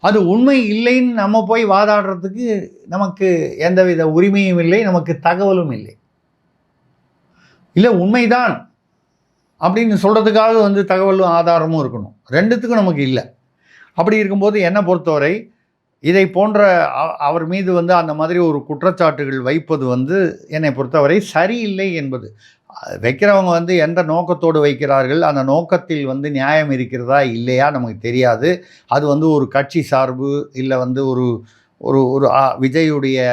அது உண்மை இல்லைன்னு நம்ம போய் வாதாடுறதுக்கு நமக்கு எந்தவித உரிமையும் இல்லை, நமக்கு தகவலும் இல்லை. இல்லை உண்மைதான் அப்படின்னு சொல்கிறதுக்காக வந்து தகவலும் ஆதாரமும் இருக்கணும். ரெண்டுத்துக்கும் நமக்கு இல்லை. அப்படி இருக்கும்போது என்னை பொறுத்தவரை இதை போன்ற அவர் மீது வந்து அந்த மாதிரி ஒரு குற்றச்சாட்டுகள் வைப்பது வந்து என்னை பொறுத்தவரை சரியில்லை என்பது. வைக்கிறவங்க வந்து எந்த நோக்கத்தோடு வைக்கிறார்கள், அந்த நோக்கத்தில் வந்து நியாயம் இருக்கிறதா இல்லையா நமக்கு தெரியாது. அது வந்து ஒரு கட்சி சார்பு இல்லை வந்து ஒரு ஒரு விஜயுடைய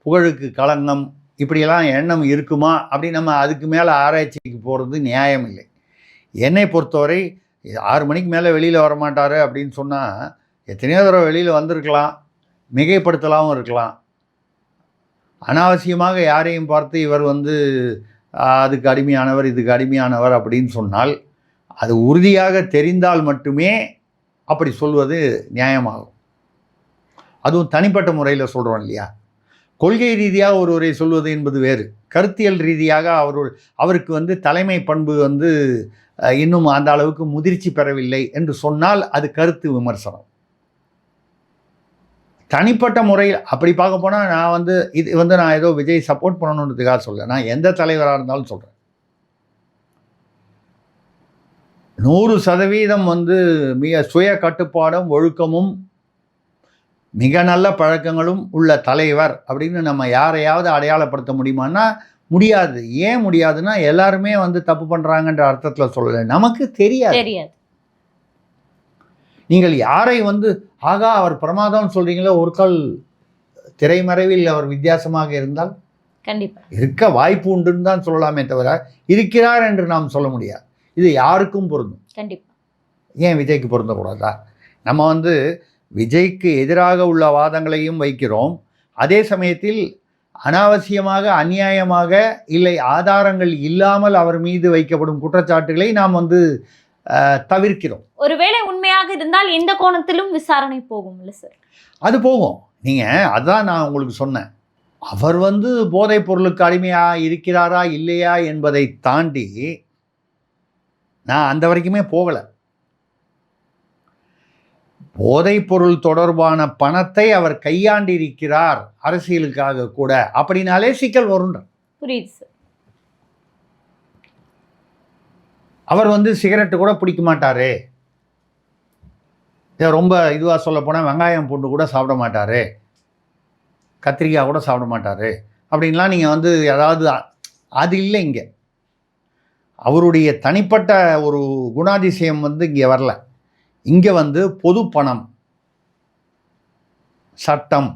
புகழுக்கு களங்கம் இப்படியெல்லாம் எண்ணம் இருக்குமா அப்படி நம்ம அதுக்கு மேலே ஆராய்ச்சிக்கு போகிறது நியாயம் இல்லை. என்னை பொறுத்தவரை 6 மணிக்கு மேலே வெளியில் வரமாட்டார் அப்படின்னு சொன்னால் எத்தனையோ தடவை வெளியில் வந்திருக்கலாம், மிகைப்படுத்தலாகவும் இருக்கலாம். அனாவசியமாக யாரையும் பார்த்து இவர் வந்து அதுக்கு அடிமையானவர் இதுக்கு அடிமையானவர் அப்படின்னு சொன்னால் அது உறுதியாக தெரிந்தால் மட்டுமே அப்படி சொல்வது நியாயமாகும். அதுவும் தனிப்பட்ட முறையில் சொல்கிறோம் இல்லையா. கொள்கை ரீதியாக ஒருவரை சொல்வது என்பது வேறு, கருத்தியல் ரீதியாக அவருக்கு வந்து தலைமை பண்பு வந்து இன்னும் அந்த அளவுக்கு முதிர்ச்சி பெறவில்லை என்று சொன்னால் அது கருத்து விமர்சனம். தனிப்பட்ட முறையில் அப்படி பார்க்க போனால் நான் வந்து இது வந்து நான் ஏதோ விஜய் சப்போர்ட் பண்ணணுன்றதுக்காக சொல்ல, நான் எந்த தலைவராக இருந்தாலும் சொல்கிறேன். 100% வந்து மிக சுய கட்டுப்பாடும் ஒழுக்கமும் மிக நல்ல பழக்கங்களும் உள்ள தலைவர் அப்படின்னு நம்ம யாரையாவது அடையாளப்படுத்த முடியுமான்னா முடியாது. ஏன் முடியாதுன்னா எல்லாருமே வந்து தப்பு பண்ணுறாங்கன்ற அர்த்தத்தில் சொல்லலை, நமக்கு தெரியாது. நீங்கள் யாரை வந்து ஆகா அவர் பிரமாதம் சொல்கிறீங்களோ, ஒரு கால் திரைமறைவில் அவர் வித்தியாசமாக இருந்தால் கண்டிப்பாக இருக்க வாய்ப்பு உண்டுன்னு தான் சொல்லலாமே தவிர இருக்கிறார் என்று நாம் சொல்ல முடியாது. இது யாருக்கும் பொருந்தும். கண்டிப்பாக ஏன் விஜய்க்கு பொருந்தக்கூடாதா? நம்ம வந்து விஜய்க்கு எதிராக உள்ள வாதங்களையும் வைக்கிறோம், அதே சமயத்தில் அனாவசியமாக அநியாயமாக இல்லை ஆதாரங்கள் இல்லாமல் அவர் மீது வைக்கப்படும் குற்றச்சாட்டுகளை நாம் வந்து தவிர்க்கிறோம். ஒருவேளை உண்மையாக இருந்தால் இந்த கோணத்திலும் விசாரணை போகும் இல்லை சார்? அது போகும். நீங்கள் அதான் நான் உங்களுக்கு சொன்னேன், அவர் வந்து போதைப் பொருளுக்கு அடிமையாக இருக்கிறாரா இல்லையா என்பதை தாண்டி நான் அந்த வரைக்குமே போகலை. போதைப் பொருள் தொடர்பான பணத்தை அவர் கையாண்டிருக்கிறார் அரசியலுக்காக கூட, அப்படின்னாலே சிக்கல் வரும்ன்ற. புரியுது சார். அவர் வந்து சிகரெட்டு கூட பிடிக்க மாட்டாரு, ரொம்ப இதுவாக சொல்ல போனால் வெங்காயம் பூண்டு கூட சாப்பிட மாட்டார், கத்திரிக்காய் கூட சாப்பிட மாட்டார் அப்படின்லாம் நீங்கள் வந்து ஏதாவது அது இல்லை. இங்கே அவருடைய தனிப்பட்ட ஒரு குணாதிசயம் வந்து இங்கே வரல. இங்கே வந்து பொது பணம், சட்டம்,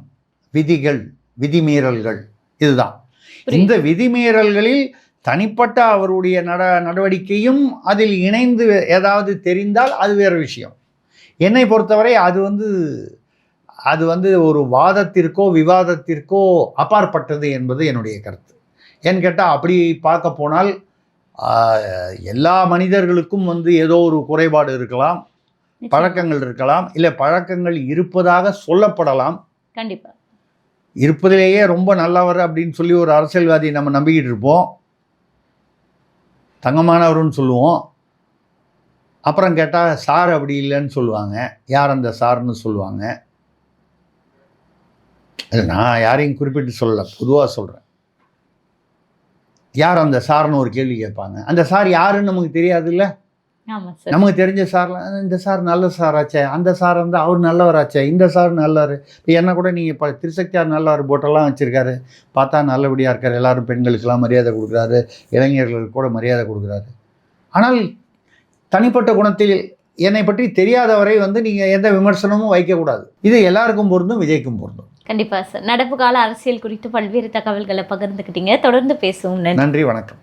விதிகள், விதிமீறல்கள், இதுதான். இந்த விதிமீறல்களில் தனிப்பட்ட அவருடைய நடவடிக்கையும் அதில் இணைந்து ஏதாவது தெரிந்தால் அது வேறு விஷயம். என்னை பொறுத்தவரை அது வந்து ஒரு வாதத்திற்கோ விவாதத்திற்கோ அப்பாற்பட்டது என்பது என்னுடைய கருத்து. ஏன்னு கேட்டால் அப்படி பார்க்க போனால் எல்லா மனிதர்களுக்கும் வந்து ஏதோ ஒரு குறைபாடு இருக்கலாம், பழக்கங்கள் இருக்கலாம், இல்லை பழக்கங்கள் இருப்பதாக சொல்லப்படலாம். கண்டிப்பாக இருப்பதிலேயே ரொம்ப நல்லவர் அப்படின்னு சொல்லி ஒரு அரசியல்வாதி நம்ம நம்பிக்கிட்டு இருப்போம், தங்கமானவர்னு சொல்லுவோம். அப்புறம் கேட்டால் சார் அப்படி இல்லைன்னு சொல்லுவாங்க. யார் அந்த சார்னு சொல்லுவாங்க. நான் யாரையும் குறிப்பிட்டு சொல்லலை, பொதுவாக சொல்கிறேன். யார் அந்த சார்னு ஒரு கேள்வி கேட்பாங்க. அந்த சார் யாருன்னு நமக்கு தெரியாது இல்லை. நமக்கு தெரிஞ்ச சார்லாம் இந்த சார் நல்ல சார் ஆச்சே, அந்த சார் வந்து அவர் நல்லவர் ஆச்சே, இந்த சார் நல்லவர். இப்போ என்ன கூட நீங்கள் இப்போ திருசக்தியார் நல்லவர் போட்டெல்லாம் வச்சுருக்காரு, பார்த்தா நல்லபடியாக இருக்கார், எல்லோரும் பெண்களுக்கெல்லாம் மரியாதை கொடுக்குறாரு, இளைஞர்களுக்கு கூட மரியாதை கொடுக்குறாரு. ஆனால் தனிப்பட்ட குணத்தில் என்னை பற்றி தெரியாதவரை வந்து நீங்கள் எந்த விமர்சனமும் வைக்கக்கூடாது. இது எல்லாருக்கும் பொருந்தும், விஜய்க்கும் பொருந்தும். கண்டிப்பாக சார். நடப்பு கால அரசியல் குறித்து பல்வேறு தகவல்களை பகிர்ந்துக்கிட்டீங்க. தொடர்ந்து பேசுவோம். நன்றி, வணக்கம்.